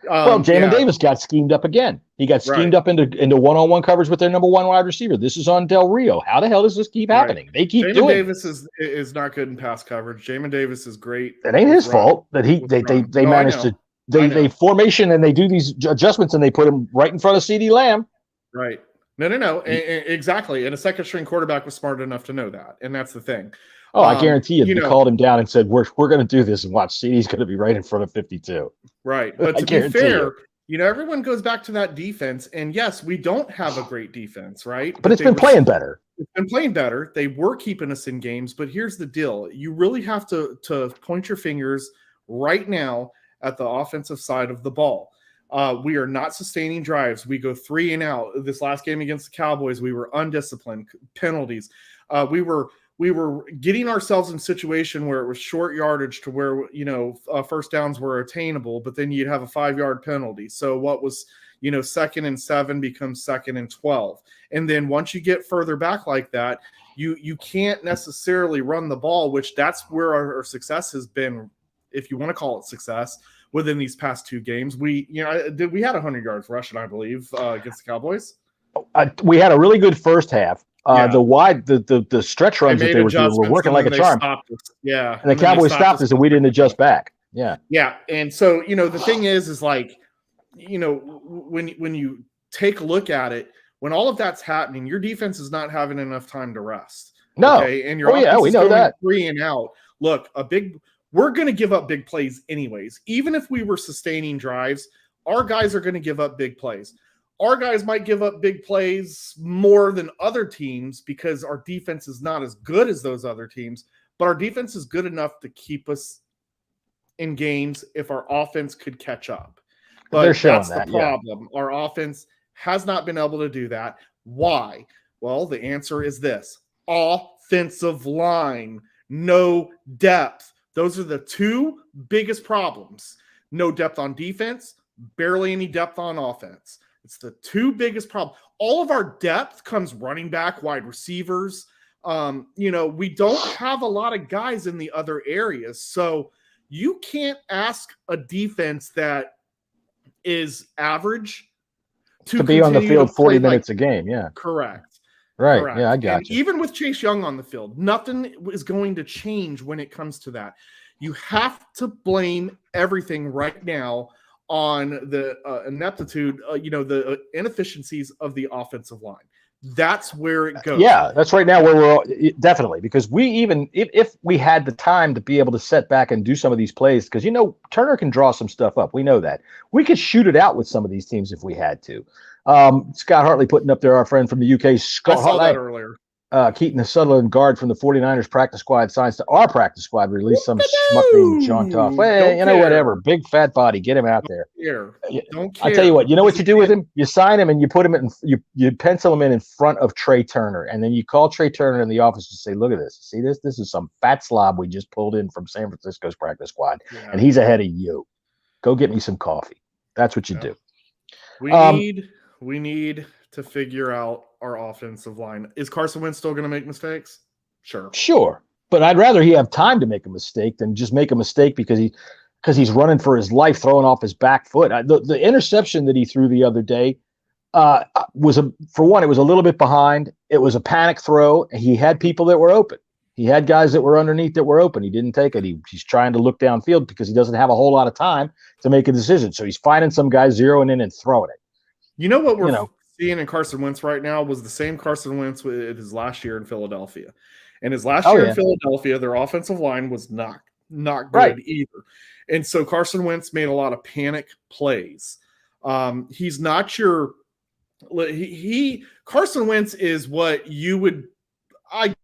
Well, Jamin Davis got schemed up again. He got schemed up into one-on-one coverage with their number one wide receiver. This is on Del Rio. How the hell does this keep happening? They keep doing it. Jamin Davis is not good in pass coverage. Jamin Davis is great. It ain't his fault that they managed to they formation and they do these adjustments and they put him right in front of CeeDee Lamb. Right. No. Exactly. And a second string quarterback was smart enough to know that. And that's the thing. Oh, I guarantee you, they called him down and said, we're going to do this and watch. CeeDee's going to be right in front of 52. Right. But to be fair, everyone goes back to that defense. And yes, we don't have a great defense, right? But it's been playing better. It's been playing better. They were keeping us in games. But here's the deal. You really have to point your fingers right now at the offensive side of the ball. We are not sustaining drives. We go 3 and out. This last game against the Cowboys, we were undisciplined, penalties. We were getting ourselves in a situation where it was short yardage to where, first downs were attainable, but then you'd have a 5-yard penalty. So what was, 2nd and 7 becomes 2nd and 12. And then once you get further back like that, you can't necessarily run the ball, which that's where our success has been, if you want to call it success, within these past 2 games. We had 100 yards rushing, I believe, against the Cowboys. We had a really good first half. The stretch runs that they were doing were working like a charm. Yeah. And the Cowboys stopped us and we didn't adjust back. Yeah. Yeah. And so, the thing is like, when you take a look at it, when all of that's happening, your defense is not having enough time to rest. No. Okay? And your offense we is know going that. 3 and out. Look, we're going to give up big plays anyways. Even if we were sustaining drives, our guys are going to give up big plays. Our guys might give up big plays more than other teams because our defense is not as good as those other teams, but our defense is good enough to keep us in games if our offense could catch up. But that's the problem. Yeah. Our offense has not been able to do that. Why? Well, the answer is this: offensive line, no depth. Those are the 2 biggest problems. No depth on defense, barely any depth on offense. It's the 2 biggest problems. All of our depth comes running back, wide receivers. We don't have a lot of guys in the other areas. So you can't ask a defense that is average to be on the field 40 minutes a game. Yeah. Correct. Right. Correct. Yeah, I got you. Even with Chase Young on the field, nothing is going to change when it comes to that. You have to blame everything right now on the ineptitude, the inefficiencies of the offensive line. That's where it goes. Yeah, that's right now where we're definitely, because we even if we had the time to be able to set back and do some of these plays, because Turner can draw some stuff up. We know that we could shoot it out with some of these teams if we had to. Scott Hartley putting up there, our friend from the UK. Scott I saw that earlier. Keaton, the Sutherland guard from the 49ers practice squad, signs to our practice squad. Release some schmuck named John Tough. Hey, whatever. Big fat body. Get him out there. Don't care. I tell you what. You know what you do with him? You sign him and you put him in. You pencil him in front of Trey Turner, and then you call Trey Turner in the office and say, "Look at this. See this? This is some fat slob we just pulled in from San Francisco's practice squad, and he's ahead of you. Go get me some coffee." That's what you do. We need to figure out our offensive line. Is Carson Wentz still going to make mistakes? Sure. But I'd rather he have time to make a mistake than just make a mistake because he's running for his life, throwing off his back foot. The interception that he threw the other day was it was a little bit behind. It was a panic throw. He had people that were open. He had guys that were underneath that were open. He didn't take it. He's trying to look downfield because he doesn't have a whole lot of time to make a decision. So he's finding some guys, zeroing in and throwing it. You know what we're seeing in Carson Wentz right now was the same Carson Wentz with his last year in Philadelphia. And his last year in Philadelphia, their offensive line was not good either. And so Carson Wentz made a lot of panic plays. He's not Carson Wentz is what you would I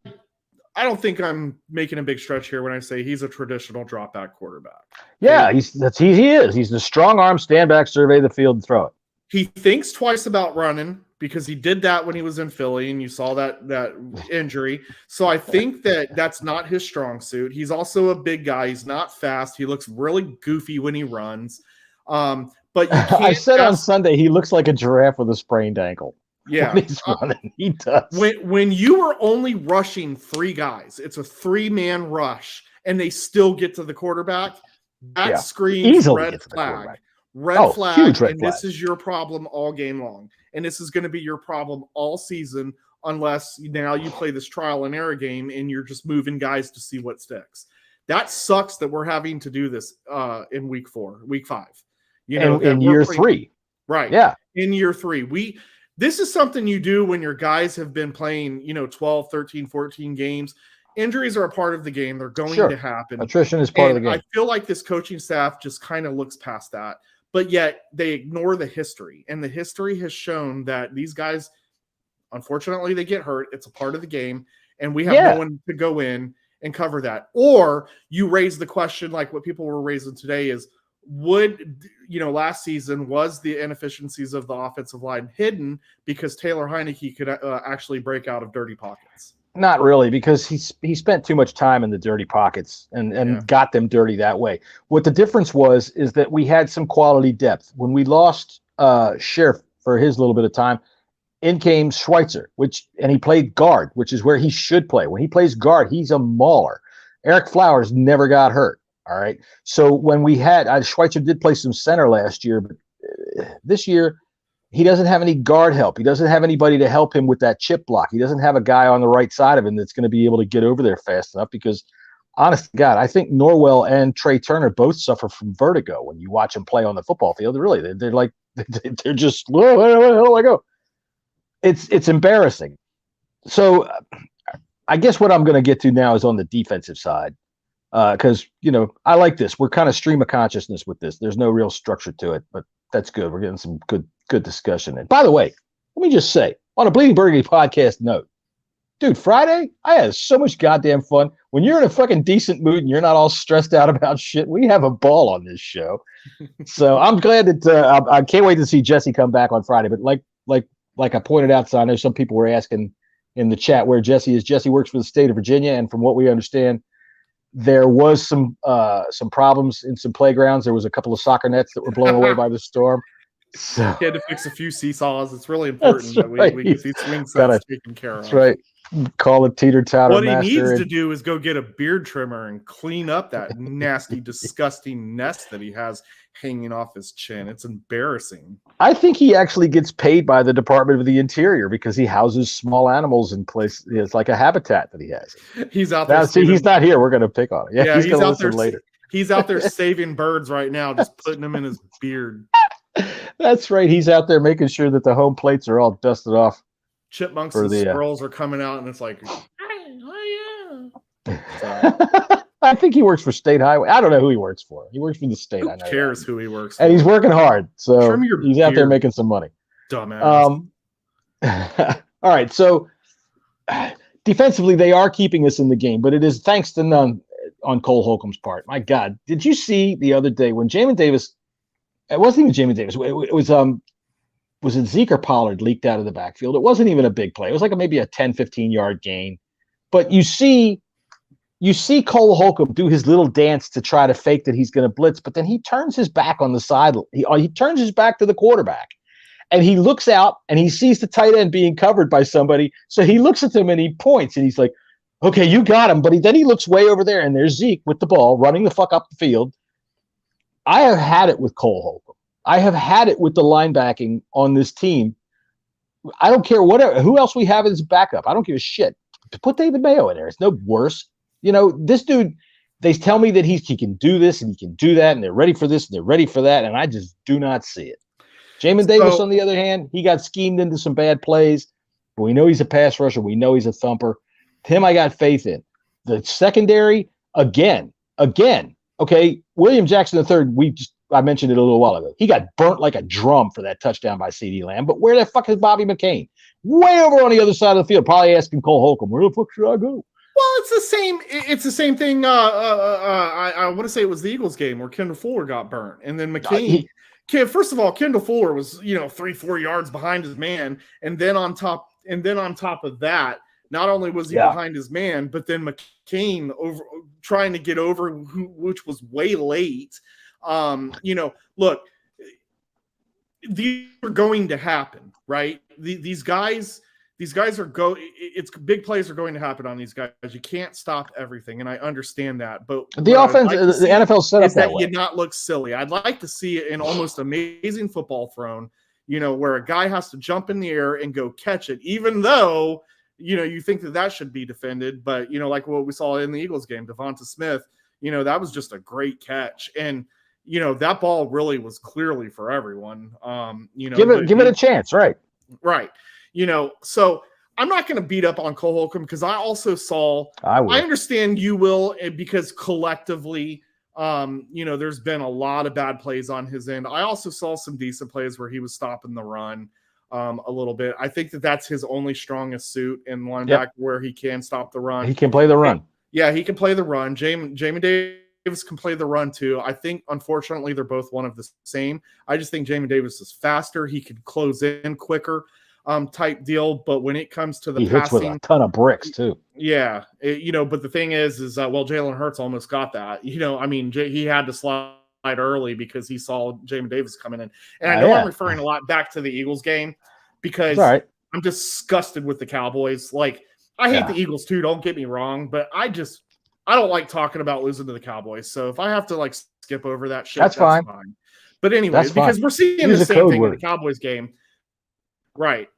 don't think I'm making a big stretch here when I say he's a traditional drop back quarterback. Yeah, he is. He's the strong arm, stand back, survey the field, and throw it. He thinks twice about running because he did that when he was in Philly, and you saw that injury. So I think that's not his strong suit. He's also a big guy. He's not fast. He looks really goofy when he runs. But you can't I said on Sunday he looks like a giraffe with a sprained ankle. Yeah, when he's running, he does. When you are only rushing 3 guys, it's a 3-man rush, and they still get to the quarterback. That screams easily red flag. Red flag, huge red and flag. This is your problem all game long. And this is going to be your problem all season unless now you play this trial and error game and you're just moving guys to see what sticks. That sucks that we're having to do this in week 5. In year 3. Right. Yeah. In year 3. This is something you do when your guys have been playing, 12, 13, 14 games. Injuries are a part of the game. They're going to happen. Attrition is part of the game. I feel like this coaching staff just kind of looks past that. But yet they ignore the history. And the history has shown that these guys, unfortunately, they get hurt. It's a part of the game. And we have no one to go in and cover that. Or you raise the question like what people were raising today is, would last season, was the inefficiencies of the offensive line hidden because Taylor Heineke could actually break out of dirty pockets? Not really, because he spent too much time in the dirty pockets and got them dirty that way. What the difference is that we had some quality depth. When we lost Scherf for his little bit of time, in came Schweitzer, and he played guard, which is where he should play. When he plays guard, he's a mauler. Eric Flowers never got hurt. All right. So when we had Schweitzer did play some center last year, but this year he doesn't have any guard help. He doesn't have anybody to help him with that chip block. He doesn't have a guy on the right side of him that's going to be able to get over there fast enough because, honest to God, I think Norwell and Trey Turner both suffer from vertigo when you watch them play on the football field. Really, they're like, they're just, where do I go? It's embarrassing. So I guess what I'm going to get to now is on the defensive side. Because, I like this. We're kind of stream of consciousness with this. There's no real structure to it, but that's good. We're getting some good discussion. And by the way, let me just say, on a Bleeding Burgundy podcast note, dude, Friday, I had so much goddamn fun. When you're in a fucking decent mood and you're not all stressed out about shit, we have a ball on this show. So I'm glad that I can't wait to see Jesse come back on Friday. But like I pointed out, so I know some people were asking in the chat where Jesse is. Jesse works for the state of Virginia, and from what we understand, there was some problems in some playgrounds. There was a couple of soccer nets that were blown away by the storm. So he had to fix a few seesaws. It's really important that we get these swing sets taken care of. That's right. Call it teeter-totter. What he needs to do is go get a beard trimmer and clean up that nasty, disgusting nest that he has hanging off his chin. It's embarrassing. I think he actually gets paid by the Department of the Interior because he houses small animals in place. It's like a habitat that he has. He's out there. Now, see, he's not here. We're going to pick on him. Yeah, he's going to listen later. He's out there saving birds right now, just putting them in his beard. That's right. He's out there making sure that the home plates are all dusted off. Chipmunks and squirrels are coming out, and it's like, oh yeah. I think he works for State Highway. I don't know who he works for. He works for the state. Who cares who he works for? And he's working hard, so he's out there making some money. Dumbass. All right, so defensively, they are keeping us in the game, but it is thanks to none on Cole Holcomb's part. My God, did you see the other day when Jamin Davis? It wasn't even Jamin Davis. It was it Zeke or Pollard leaked out of the backfield? It wasn't even a big play. It was like maybe a 10, 15-yard gain. But you see Cole Holcomb do his little dance to try to fake that he's going to blitz, but then he turns his back on the side. He turns his back to the quarterback, and he looks out, and he sees the tight end being covered by somebody. So he looks at them, and he points, and he's like, okay, you got him. But then he looks way over there, and there's Zeke with the ball running the fuck up the field. I have had it with Cole Holcomb. I have had it with the linebacking on this team. I don't care who else we have as a backup. I don't give a shit. Put David Mayo in there. It's no worse. This dude, they tell me that he can do this and he can do that, and they're ready for this and they're ready for that, and I just do not see it. Jamin Davis, on the other hand, he got schemed into some bad plays, but we know he's a pass rusher. We know he's a thumper. Him, I got faith in. The secondary, again. Okay, William Jackson III, I mentioned it a little while ago. He got burnt like a drum for that touchdown by CeeDee Lamb. But where the fuck is Bobby McCain? Way over on the other side of the field, probably asking Cole Holcomb, where the fuck should I go? Well, it's the same thing. I want to say it was the Eagles game where Kendall Fuller got burnt, and then McCain. First of all, Kendall Fuller was 3-4 yards behind his man, and then on top of that, not only was he behind his man, but then McCain trying to get over, which was way late. Look, these are going to happen, right? These guys are it's big plays are going to happen on these guys. You can't stop everything, and I understand that. But the offense, the NFL set up that way. You not look silly. I'd like to see an almost amazing football thrown, where a guy has to jump in the air and go catch it, even though you think that should be defended. But like what we saw in the Eagles game, Devonta Smith, that was just a great catch, and that ball really was clearly for everyone. Give it a chance, right? Right. So I'm not going to beat up on Cole Holcomb because I also saw. I understand you will, because collectively, there's been a lot of bad plays on his end. I also saw some decent plays where he was stopping the run a little bit. I think that's his only strongest suit in linebacker, where he can stop the run. He can play the run. Yeah, he can play the run. Jamin Davis can play the run too. I think, unfortunately, they're both one of the same. I just think Jamin Davis is faster. He could close in quicker, type deal. But when it comes to the he passing, hits with a ton of bricks too. Yeah, but the thing is Jalen Hurts almost got that. He had to slide early because he saw Jamin Davis coming in. And I know I'm referring a lot back to the Eagles game because I'm disgusted with the Cowboys. Like, I hate the Eagles too, don't get me wrong, but I don't like talking about losing to the Cowboys. So if I have to skip over that shit, that's fine. But anyway, because we're seeing the same thing in the Cowboys game. Right.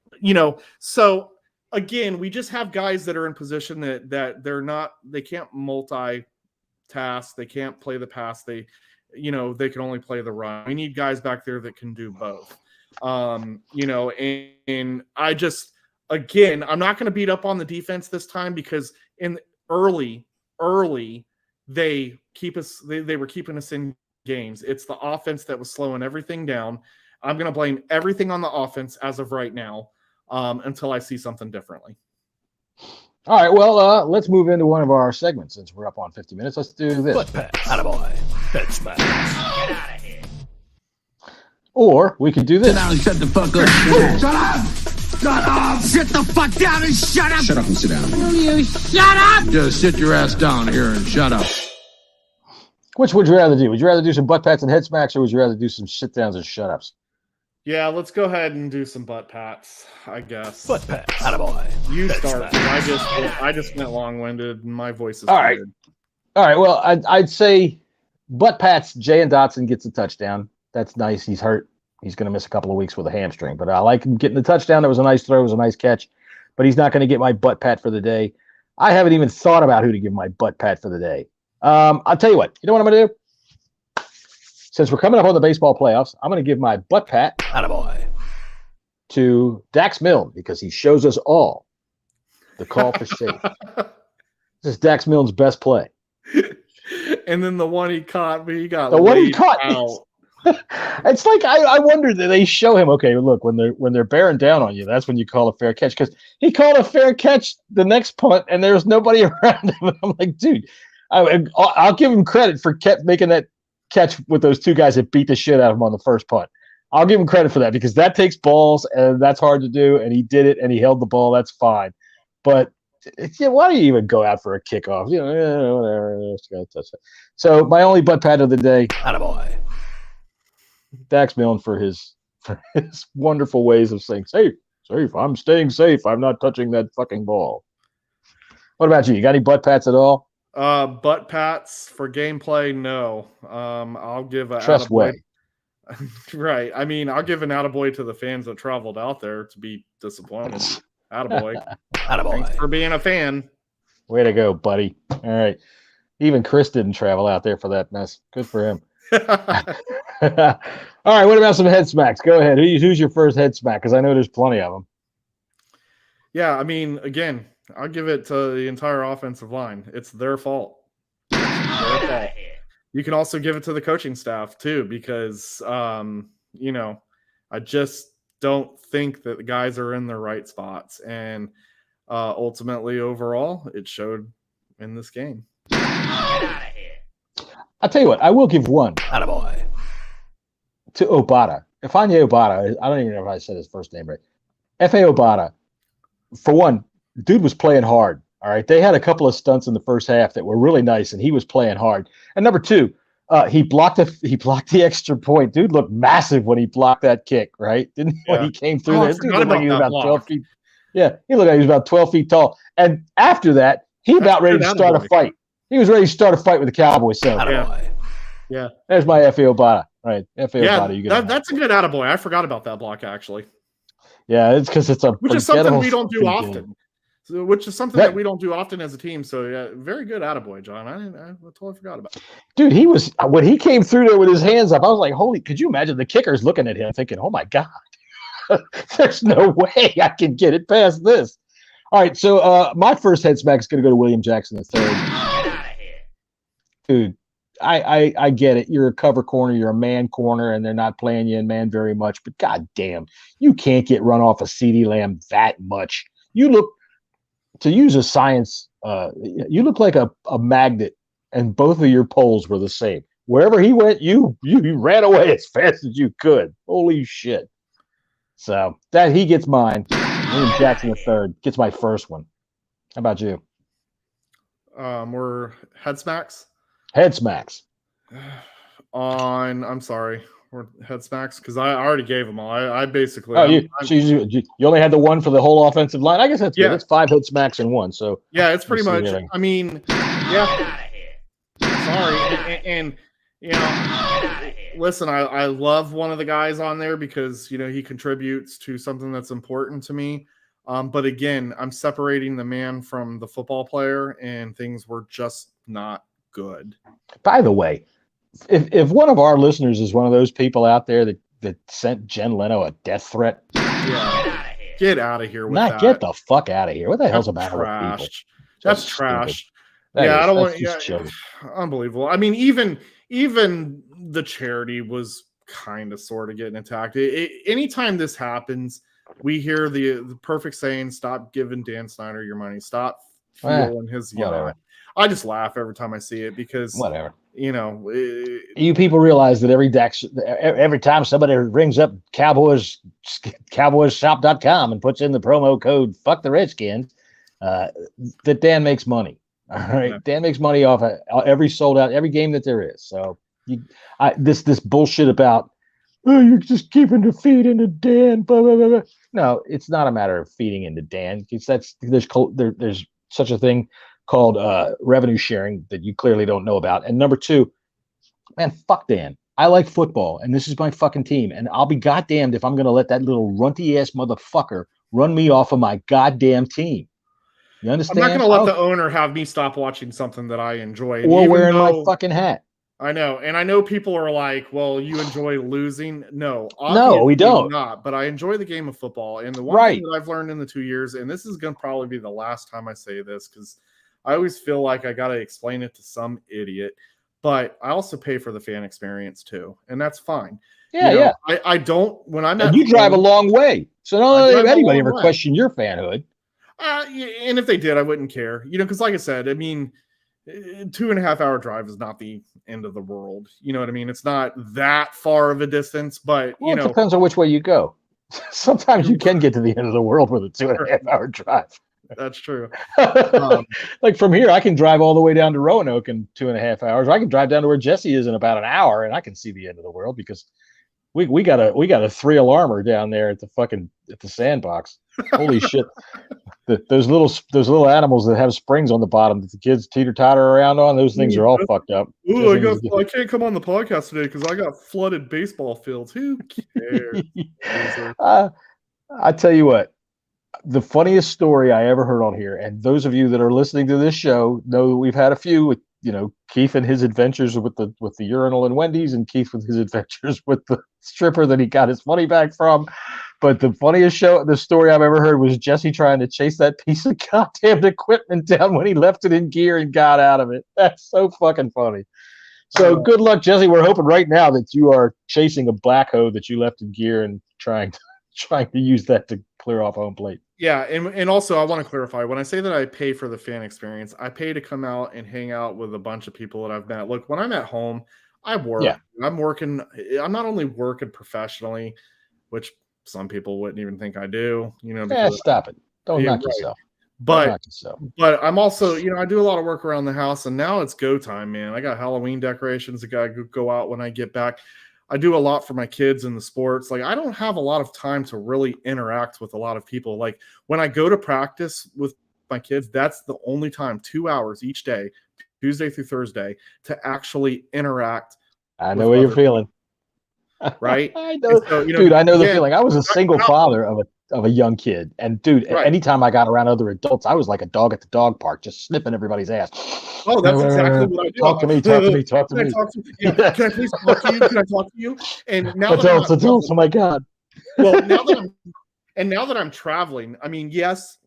So again, we just have guys that are in position that they can't multitask, they can't play the pass, they can only play the run. We need guys back there that can do both. And I just, again, I'm not going to beat up on the defense this time because in early they were keeping us in games. It's the offense that was slowing everything down. I'm going to blame everything on the offense as of right now until I see something differently. All right, well, let's move into one of our segments since we're up on 50 minutes. Let's do this. Foot pass. Attaboy. Head smash. Get out of here. Or we could do this. Sit down and shut the fuck up. Shut up! Shut up! Sit the fuck down and shut up! Shut up and sit down. Will you shut up? Just sit your ass down here and shut up. Which would you rather do? Would you rather do some butt pats and head smacks, or would you rather do some sit downs and shut ups? Yeah, let's go ahead and do some butt pats, I guess. Foot pass. Attaboy. You start. I just went long-winded, and my voice is all right. Weird. All right, well, I'd say butt pats, Jay and Dotson gets a touchdown. That's nice. He's hurt. He's going to miss a couple of weeks with a hamstring. But I like him getting the touchdown. That was a nice throw. It was a nice catch. But he's not going to get my butt pat for the day. I haven't even thought about who to give my butt pat for the day. I'll tell you what. You know what I'm going to do? Since we're coming up on the baseball playoffs, I'm going to give my butt pat Attaboy. to Dax Milne because he shows us all the call for safe. This is Dax Milne's best play. And then the one he caught, but he got the one he caught out. It's like I wonder that they show him. Okay, look, when they're bearing down on you, that's when you call a fair catch. Because he called a fair catch the next punt, and there was nobody around him. And I'm like, dude, I'll give him credit for making that catch with those two guys that beat the shit out of him on the first punt. I'll give him credit for that because that takes balls, and that's hard to do. And he did it, and he held the ball. That's fine. But why do you even go out for a kickoff? Whatever. So my only butt pat of the day. Attaboy. Dax Milne for his wonderful ways of saying safe. I'm staying safe. I'm not touching that fucking ball. What about you? You got any butt pats at all? Butt pats for gameplay, no. I'll give a Trust way. Right. I mean, I'll give an attaboy to the fans that traveled out there to be disappointed. Attaboy. Attaboy. Thanks for being a fan. Way to go, buddy. All right. Even Chris didn't travel out there for that mess. Good for him. All right, what about some head smacks? Go ahead. Who's your first head smack? Because I know there's plenty of them. Yeah, I mean, again, I'll give it to the entire offensive line. It's their fault. You can also give it to the coaching staff too, because I just don't think that the guys are in their right spots, and ultimately, overall, it showed in this game. Get out of here. I'll tell you what, I will give one. Attaboy. To Obata. Ifeanyi Obata, I don't even know if I said his first name right. F.A. Obata, for one, dude was playing hard. All right. They had a couple of stunts in the first half that were really nice, and he was playing hard. And number two, he blocked the extra point. Dude looked massive when he blocked that kick, right? Didn't he? When he came through there. Dude looked like he was about 12 feet. Yeah, he looked like he was about 12 feet tall. And after that, he about ready to start a fight. He was ready to start a fight with the Cowboys. So yeah. There's my F.A. Obata. Right. F.A. Obata. That's a good attaboy. I forgot about that block, actually. Yeah, it's because it's a which is something we don't do often. So, which is something that we don't do often as a team. So yeah, very good attaboy, John. I totally forgot about it. Dude, he was when he came through there with his hands up, I was like, holy, could you imagine the kickers looking at him thinking, oh my God, there's no way I can get it past this. All right, so my first head smack is gonna go to William Jackson III. Get out of here. Dude, I get it. You're a cover corner, you're a man corner, and they're not playing you in man very much. But god damn, you can't get run off a CeeDee Lamb that much. You look, to use a science, you look like a magnet and both of your polls were the same. Wherever he went, you ran away as fast as you could. Holy shit! So that he gets mine. William Jackson III gets my first one. How about you? We're head smacks. Head smacks. I'm sorry. We're head smacks because I already gave them all. I basically. Oh, you only had the one for the whole offensive line. I guess that's good. It's 5 head smacks in one. So yeah, it's pretty much. I mean, yeah. Sorry, and listen, I love one of the guys on there because he contributes to something that's important to me. But again, I'm separating the man from the football player, and things were just not good. By the way, if one of our listeners is one of those people out there that sent Jen Leno a death threat, get out of here with that. Get the fuck out of here. What the hell's the matter with people? That's trash. I don't want. Unbelievable. I mean, even the charity was kind of sort of getting attacked. Anytime this happens, we hear the perfect saying: "Stop giving Dan Snyder your money. Stop fueling his." Whatever. I just laugh every time I see it because whatever. You people realize that every time somebody rings up cowboysshop.com and puts in the promo code "fuck the Redskins," that Dan makes money. All right, yeah. Dan makes money off of every sold out, every game that there is. So this bullshit about you're just keeping the feed into Dan. Blah, blah, blah, blah. No, it's not a matter of feeding into Dan. There's such a thing called revenue sharing that you clearly don't know about. And number two, man, fuck Dan. I like football, and this is my fucking team. And I'll be goddamned if I'm going to let that little runty ass motherfucker run me off of my goddamn team. You understand? I'm not going to let the owner have me stop watching something that I enjoy. Or wearing my fucking hat. I know. And I know people are like, well, you enjoy losing. No, we don't. Not, but I enjoy the game of football. And the one thing that I've learned in the 2 years, and this is going to probably be the last time I say this because I always feel like I got to explain it to some idiot, but I also pay for the fan experience too. And that's fine. Yeah. I don't, when I'm at you drive a long way. So don't let anybody ever question your fanhood. And if they did, I wouldn't care, because like I said, I mean, 2.5 hour drive is not the end of the world. You know what I mean? It's not that far of a distance, but it depends on which way you go. Sometimes you can get to the end of the world with a 2.5 hour drive. That's true. Like from here, I can drive all the way down to Roanoke in 2.5 hours. I can drive down to where Jesse is in about an hour, and I can see the end of the world because we got a 3 alarmer down there at the sandbox. Holy shit! Those little animals that have springs on the bottom that the kids teeter-totter around on, those things are all fucked up. Ooh, I can't come on the podcast today because I got flooded baseball fields. Who cares? I tell you what, the funniest story I ever heard on here, and those of you that are listening to this show know that we've had a few with Keith and his adventures with the urinal in Wendy's, and Keith with his adventures with the stripper that he got his money back from. But the funniest story I've ever heard was Jesse trying to chase that piece of goddamn equipment down when he left it in gear and got out of it. That's so fucking funny. So good luck, Jesse. We're hoping right now that you are chasing a backhoe that you left in gear and trying to use that to clear off home plate. Yeah, and also I want to clarify, when I say that I pay for the fan experience, I pay to come out and hang out with a bunch of people that I've met. Look, when I'm at home, I work. Yeah. I'm working. I'm not only working professionally, which some people wouldn't even think I do. Stop it. Don't knock yourself. But I'm also, I do a lot of work around the house, and now it's go time, man. I got Halloween decorations that got to go out when I get back. I do a lot for my kids in the sports. Like, I don't have a lot of time to really interact with a lot of people. Like, when I go to practice with my kids, that's the only time, 2 hours each day, Tuesday through Thursday, to actually interact. I know what you're feeling. Right? I know. So, dude, I know the feeling. I was a single father of a young kid. And, dude, anytime I got around other adults, I was like a dog at the dog park, just snipping everybody's ass. Oh, that's exactly what I do. Talk to me. Can I please talk to you? Can I talk to you? And now adults, oh my God. Well, now that I'm traveling, I mean, yes,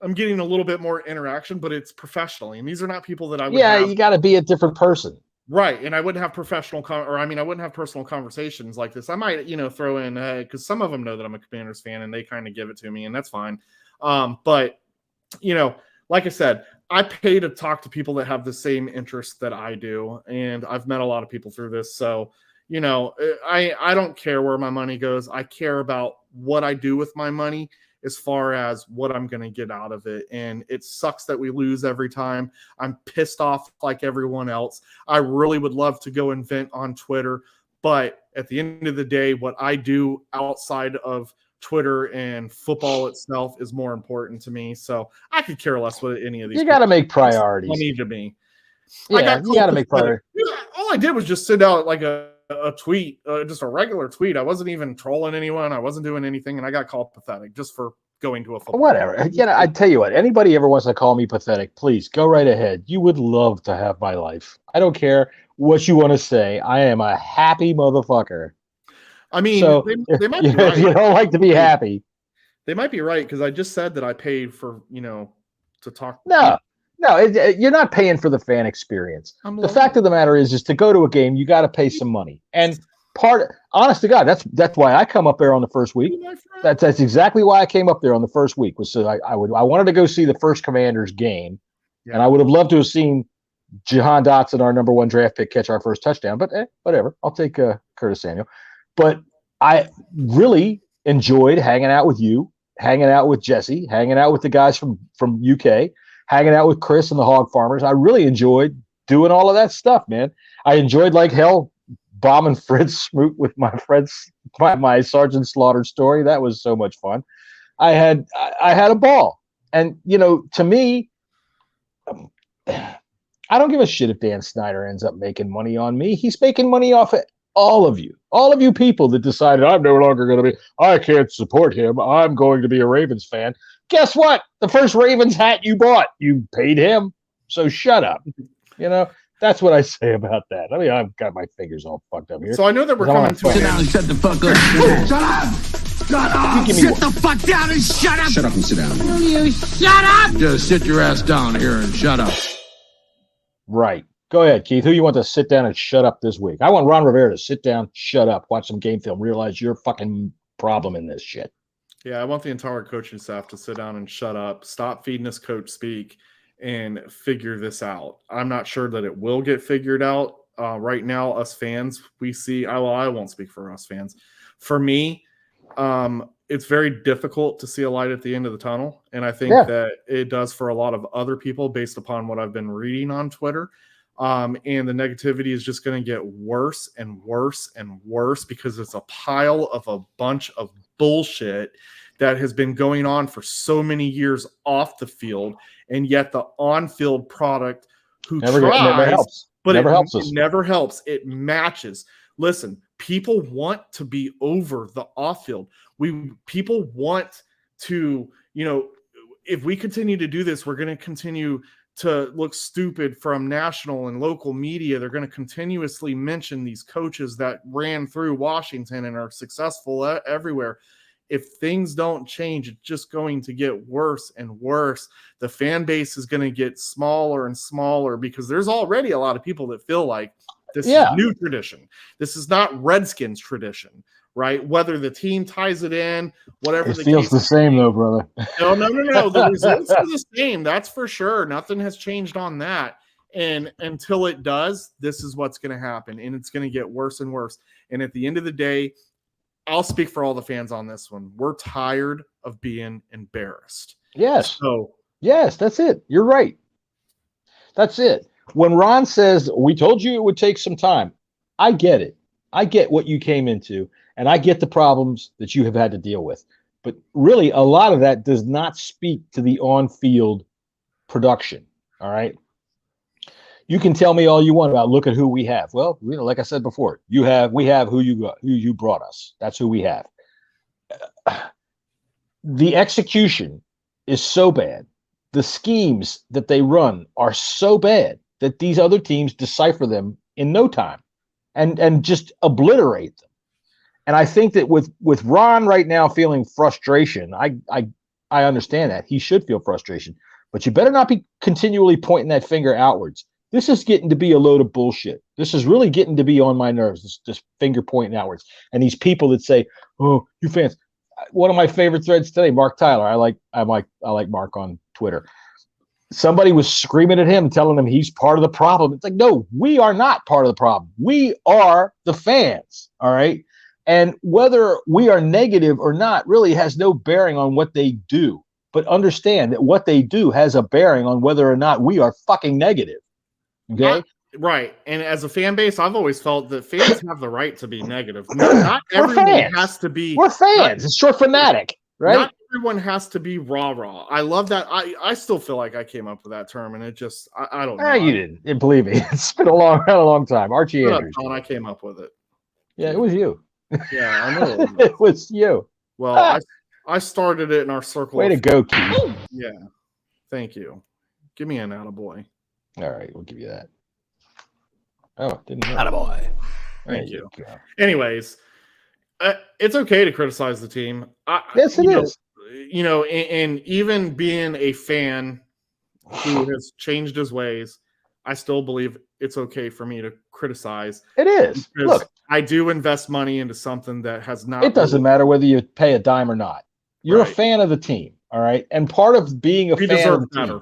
I'm getting a little bit more interaction, but it's professionally. And these are not people that I would have. You got to be a different person. Right. And I wouldn't have I wouldn't have personal conversations like this. I might, throw in, because some of them know that I'm a Commanders fan and they kind of give it to me, and that's fine. But, like I said, I pay to talk to people that have the same interests that I do, and I've met a lot of people through this. So, you know, I don't care where my money goes. I care about what I do with my money as far as what I'm going to get out of it. And it sucks that we lose every time. I'm pissed off like everyone else. I really would love to go and vent on Twitter, but at the end of the day, what I do outside of Twitter and football itself is more important to me. So I could care less what any of these. You got to make priorities. Money to me. Yeah, you got to make priorities. All I did was just send out like a tweet, just a regular tweet. I wasn't even trolling anyone. I wasn't doing anything, and I got called pathetic just for going to a football whatever game. You know, I tell you what, anybody ever wants to call me pathetic, please go right ahead. You would love to have my life. I don't care what you want to say. I am a happy motherfucker. I mean, so they might be right. If you don't like to be happy, they might be right, because I just said that I paid for, you know, to talk. No, you're not paying for the fan experience. The fact of the matter is to go to a game, you got to pay some money. And honest to God, that's why I come up there on the first week. That's exactly why I came up there on the first week, was so I wanted to go see the first Commanders game, and I would have loved to have seen Jahan Dotson, our number 1 draft pick, catch our first touchdown. But whatever, I'll take Curtis Samuel. But I really enjoyed hanging out with you, hanging out with Jesse, hanging out with the guys from UK, hanging out with Chris and the Hog Farmers. I really enjoyed doing all of that stuff, man. I enjoyed like hell bombing Fred Smoot with my friends, my Sergeant Slaughter story. That was so much fun. I had a ball. And, you know, to me, I don't give a shit if Dan Snyder ends up making money on me. He's making money off of all of you people that decided I'm no longer going to be, I can't support him. I'm going to be a Ravens fan. Guess what? The first Ravens hat you bought, you paid him. So shut up. You know, that's what I say about that. I mean, I've got my fingers all fucked up here. So I know that we're coming to Sit down and shut the fuck up. Shut up! Shut up! Sit the fuck down and shut up! Shut up and sit down. Will you shut up? Just sit your ass down here and shut up. Right. Go ahead, Keith. Who you want to sit down and shut up this week? I want Ron Rivera to sit down, shut up, watch some game film, realize you're a fucking problem in this shit. Yeah, I want the entire coaching staff to sit down and shut up, stop feeding us coach speak, and figure this out. I'm not sure that it will get figured out. Right now, us fans, we see, I won't speak for us fans. For me, it's very difficult to see a light at the end of the tunnel. And I think that it does for a lot of other people based upon what I've been reading on Twitter. And the negativity is just going to get worse and worse and worse, because it's a pile of a bunch of bullshit that has been going on for so many years off the field, and yet the on-field product never helps. But never helps us. It never helps. It matches. Listen, people want to be over the off-field. People want to, you know, if we continue to do this, we're going to continue to look stupid from national and local media. They're going to continuously mention these coaches that ran through Washington and are successful everywhere. If things don't change, it's just going to get worse and worse. The fan base is going to get smaller and smaller, because there's already a lot of people that feel like this is new tradition. This is not Redskins tradition, right? Whether the team ties it in, whatever. It feels the same though, brother. No. The results are the same. That's for sure. Nothing has changed on that. And until it does, this is what's going to happen. And it's going to get worse and worse. And at the end of the day, I'll speak for all the fans on this one. We're tired of being embarrassed. Yes. So yes, that's it. You're right. That's it. When Ron says, we told you it would take some time, I get it. I get what you came into, and I get the problems that you have had to deal with. But really, a lot of that does not speak to the on-field production. All right. You can tell me all you want about look at who we have. Well, you know, like I said before, we have who you brought us. That's who we have. The execution is so bad. The schemes that they run are so bad that these other teams decipher them in no time and just obliterate them. And I think that with Ron right now feeling frustration, I understand that. He should feel frustration, but you better not be continually pointing that finger outwards. This is getting to be a load of bullshit. This is really getting to be on my nerves, this finger pointing outwards. And these people that say, oh, you fans. One of my favorite threads today, Mark Tyler. I like Mark on Twitter. somebody was screaming at him, telling him he's part of the problem. It's like, no, we are not part of the problem. We are the fans, all right? And whether we are negative or not really has no bearing on what they do. But understand that what they do has a bearing on whether or not we are fucking negative. Okay? Right. And as a fan base, I've always felt that fans have the right to be negative. Not everyone has to be. We're fans. It's short fanatic, right? Not everyone has to be rah-rah. I love that. I still feel like I came up with that term, and it just, I don't know. You didn't. Believe me. It's been a long time. Archie Andrews. I came up with it. Yeah, it was you. Yeah, I know. It was you. Well, I started it in our circle. Way to go, Keith. Yeah. Thank you. Give me an attaboy. All right, we'll give you that. Oh, didn't know. Attaboy. Thank you. Anyways, it's okay to criticize the team. Yes, it is. And even being a fan who has changed his ways, I still believe it's okay for me to criticize. It is. Look, I do invest money into something that has not. It doesn't matter whether you pay a dime or not. You're a fan of the team, all right? And part of being a fan of the team.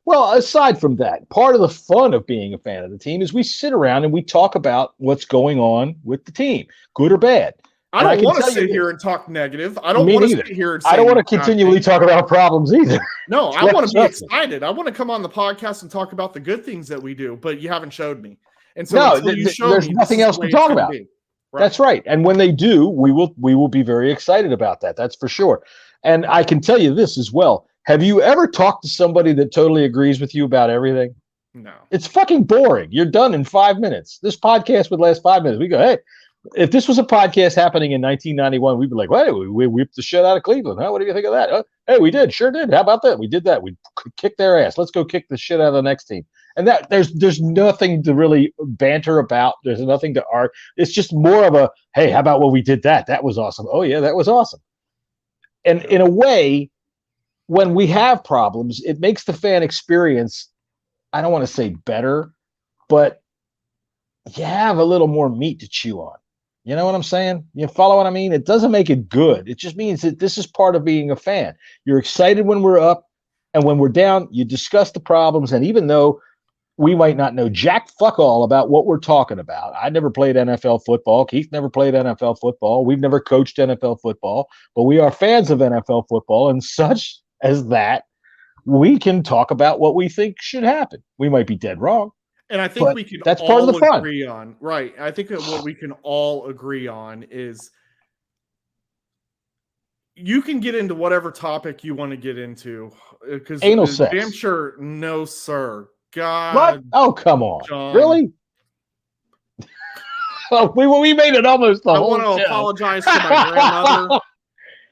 Well, aside from that, part of the fun of being a fan of the team is we sit around and we talk about what's going on with the team, good or bad. I don't want to sit here and talk negative. I don't want to sit here and say I don't want to continually talk about problems either. No, I want to be excited. I want to come on the podcast and talk about the good things that we do, but you haven't showed me. And so there's nothing else to talk about. Right. That's right. And when they do, we will be very excited about that. That's for sure. And I can tell you this as well. Have you ever talked to somebody that totally agrees with you about everything? No. It's fucking boring. You're done in 5 minutes. This podcast would last 5 minutes. We go, hey, if this was a podcast happening in 1991, we'd be like, hey, we whipped the shit out of Cleveland. Huh? What do you think of that? Hey, we did. Sure did. How about that? We did that. We kicked their ass. Let's go kick the shit out of the next team. And that there's nothing to really banter about. There's nothing to argue. It's just more of a, hey, how about when we did that? That was awesome. Oh, yeah, that was awesome. And in a way, when we have problems, it makes the fan experience, I don't want to say better, but you have a little more meat to chew on. You know what I'm saying? You follow what I mean? It doesn't make it good. It just means that this is part of being a fan. You're excited when we're up, and when we're down, you discuss the problems. And even though we might not know jack fuck all about what we're talking about. I never played NFL football. Keith never played NFL football. We've never coached NFL football, but we are fans of NFL football, and such as that, we can talk about what we think should happen. We might be dead wrong. And I think we can that's all part of the fun. Agree on. Right. I think that what we can all agree on is you can get into whatever topic you want to get into. Because anal sex. Damn sure, no, sir. God. What? Oh, come on. John. Really? we made it almost the whole show. I want to apologize to my grandmother,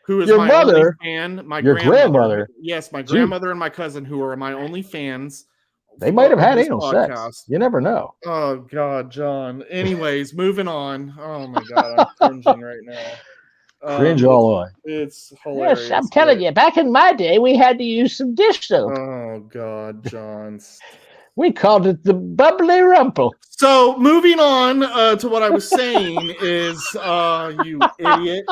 who is your my mother, only fan. Your grandmother. Yes, my grandmother and my cousin, who are my only fans. They might have had anal sex. You never know. Oh, God, John. Anyways, moving on. Oh, my God. I'm cringing right now. Cringe all on. It's hilarious. Yes, I'm telling you. Back in my day, we had to use some dish soap. Oh, God, John. We called it the bubbly rumple. So, moving on to what I was saying is, you idiot,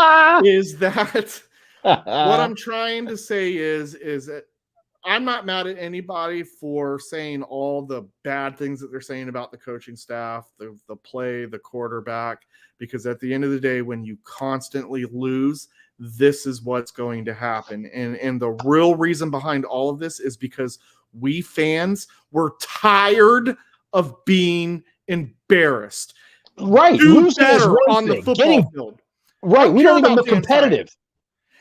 is that what I'm trying to say is that I'm not mad at anybody for saying all the bad things that they're saying about the coaching staff, the play, the quarterback, because at the end of the day, when you constantly lose, this is what's going to happen. And the real reason behind all of this is because we fans were tired of being embarrassed. Right. Do better on the football field. Right. We don't even look competitive.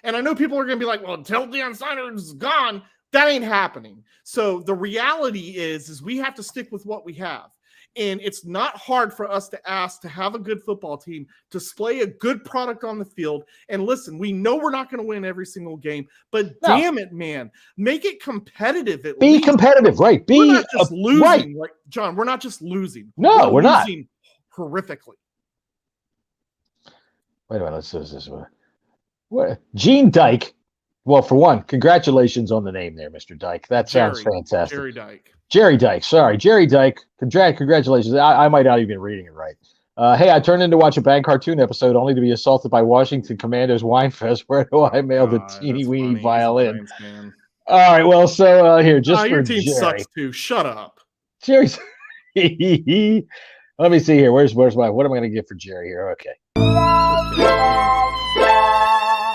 And I know people are going to be like, well, until Dan Snyder's gone, that ain't happening. So the reality is we have to stick with what we have. And it's not hard for us to ask to have a good football team, to display a good product on the field. And listen, we know we're not going to win every single game, but damn it, man, make it competitive. At least. Competitive, right? We're not just losing, right. Like, John. We're not just losing. No, we're not. Horrifically. Wait a minute. Let's do this one. What? Gene Dyke. Well, for one, congratulations on the name there, Mr. Dyke. That sounds fantastic. Jerry Dyke. Sorry, Jerry Dyke. Congratulations. I might not even be reading it right. Hey, I turned in to watch a bad cartoon episode only to be assaulted by Washington Commandos Wine Fest. Where do I mail the teeny weeny violin? All right. Well, so here, just for your team Jerry. sucks too. Shut up. Jerry's. Let me see here. Where's my? What am I going to get for Jerry here? Okay.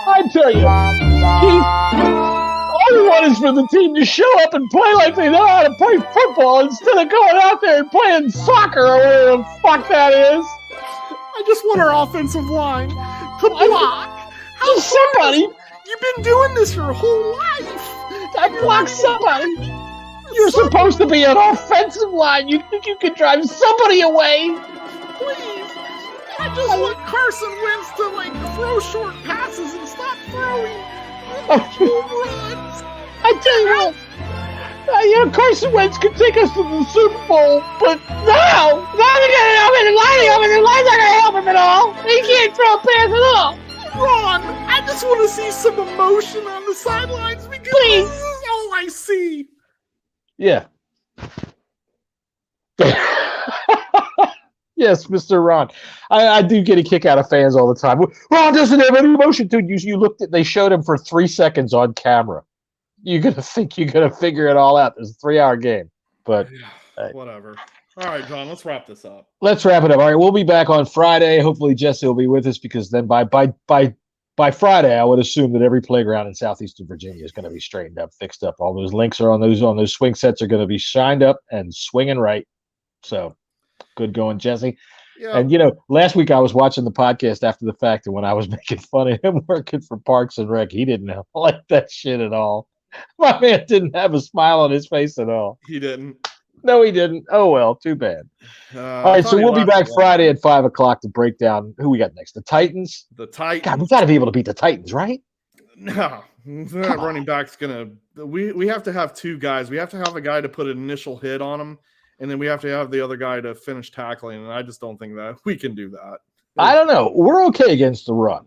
I tell you, Keith, all we want is for the team to show up and play like they know how to play football instead of going out there and playing soccer or whatever the fuck that is. I just want our offensive line to block. How Somebody, you've been doing this your whole life. I block somebody. You're supposed to be an offensive line. You think you can drive somebody away? Please. I just want Carson Wentz to throw short passes and stop throwing home runs. I tell you what, Carson Wentz could take us to the Super Bowl, but now they're going to help him. The line's not going to help him at all. He can't throw a pass at all. Ron, I just want to see some emotion on the sidelines because this is all I see. Yeah. Yes, Mr. Ron. I do get a kick out of fans all the time. Ron doesn't have any emotion, dude. You looked at. They showed him for 3 seconds on camera. You're gonna think you're gonna figure it all out. It's a 3-hour game, but whatever. All right, John. Let's wrap this up. Let's wrap it up. All right, we'll be back on Friday. Hopefully, Jesse will be with us because then by Friday, I would assume that every playground in southeastern Virginia is going to be straightened up, fixed up. All those links are on those swing sets are going to be shined up and swinging right. So. Good going, Jesse. Yeah. And, last week I was watching the podcast after the fact, and when I was making fun of him working for Parks and Rec, he didn't like that shit at all. My man didn't have a smile on his face at all. He didn't. No, he didn't. Oh, well, too bad. All right, so we'll be back Friday at 5 o'clock to break down who we got next. The Titans? The Titans. God, we got to be able to beat the Titans, right? No. That running back's going to – we have to have 2 guys. We have to have a guy to put an initial hit on him. And then we have to have the other guy to finish tackling, and I just don't think that we can do that. I don't know. We're okay against the run.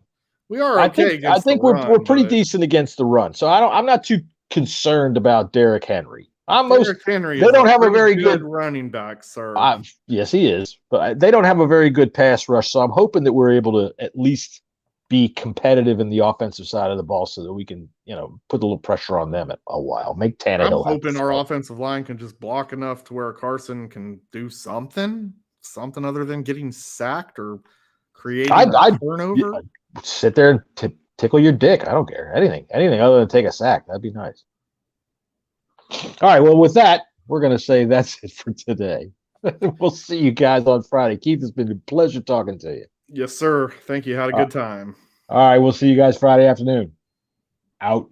We are okay I think we're pretty decent against the run. So I'm not too concerned about Derrick Henry. Derrick Henry. They don't have a very good running back, sir. Yes, he is, but they don't have a very good pass rush. So I'm hoping that we're able to at least be competitive in the offensive side of the ball so that we can, put a little pressure on them a while. Make Tannehill. I'm hoping our offensive line can just block enough to where Carson can do something other than getting sacked or creating a turnover. Sit there and tickle your dick. I don't care. Anything other than take a sack. That'd be nice. All right. Well, with that, we're going to say that's it for today. We'll see you guys on Friday. Keith, it's been a pleasure talking to you. Yes, sir. Thank you. Had a good time. All right. We'll see you guys Friday afternoon. Out.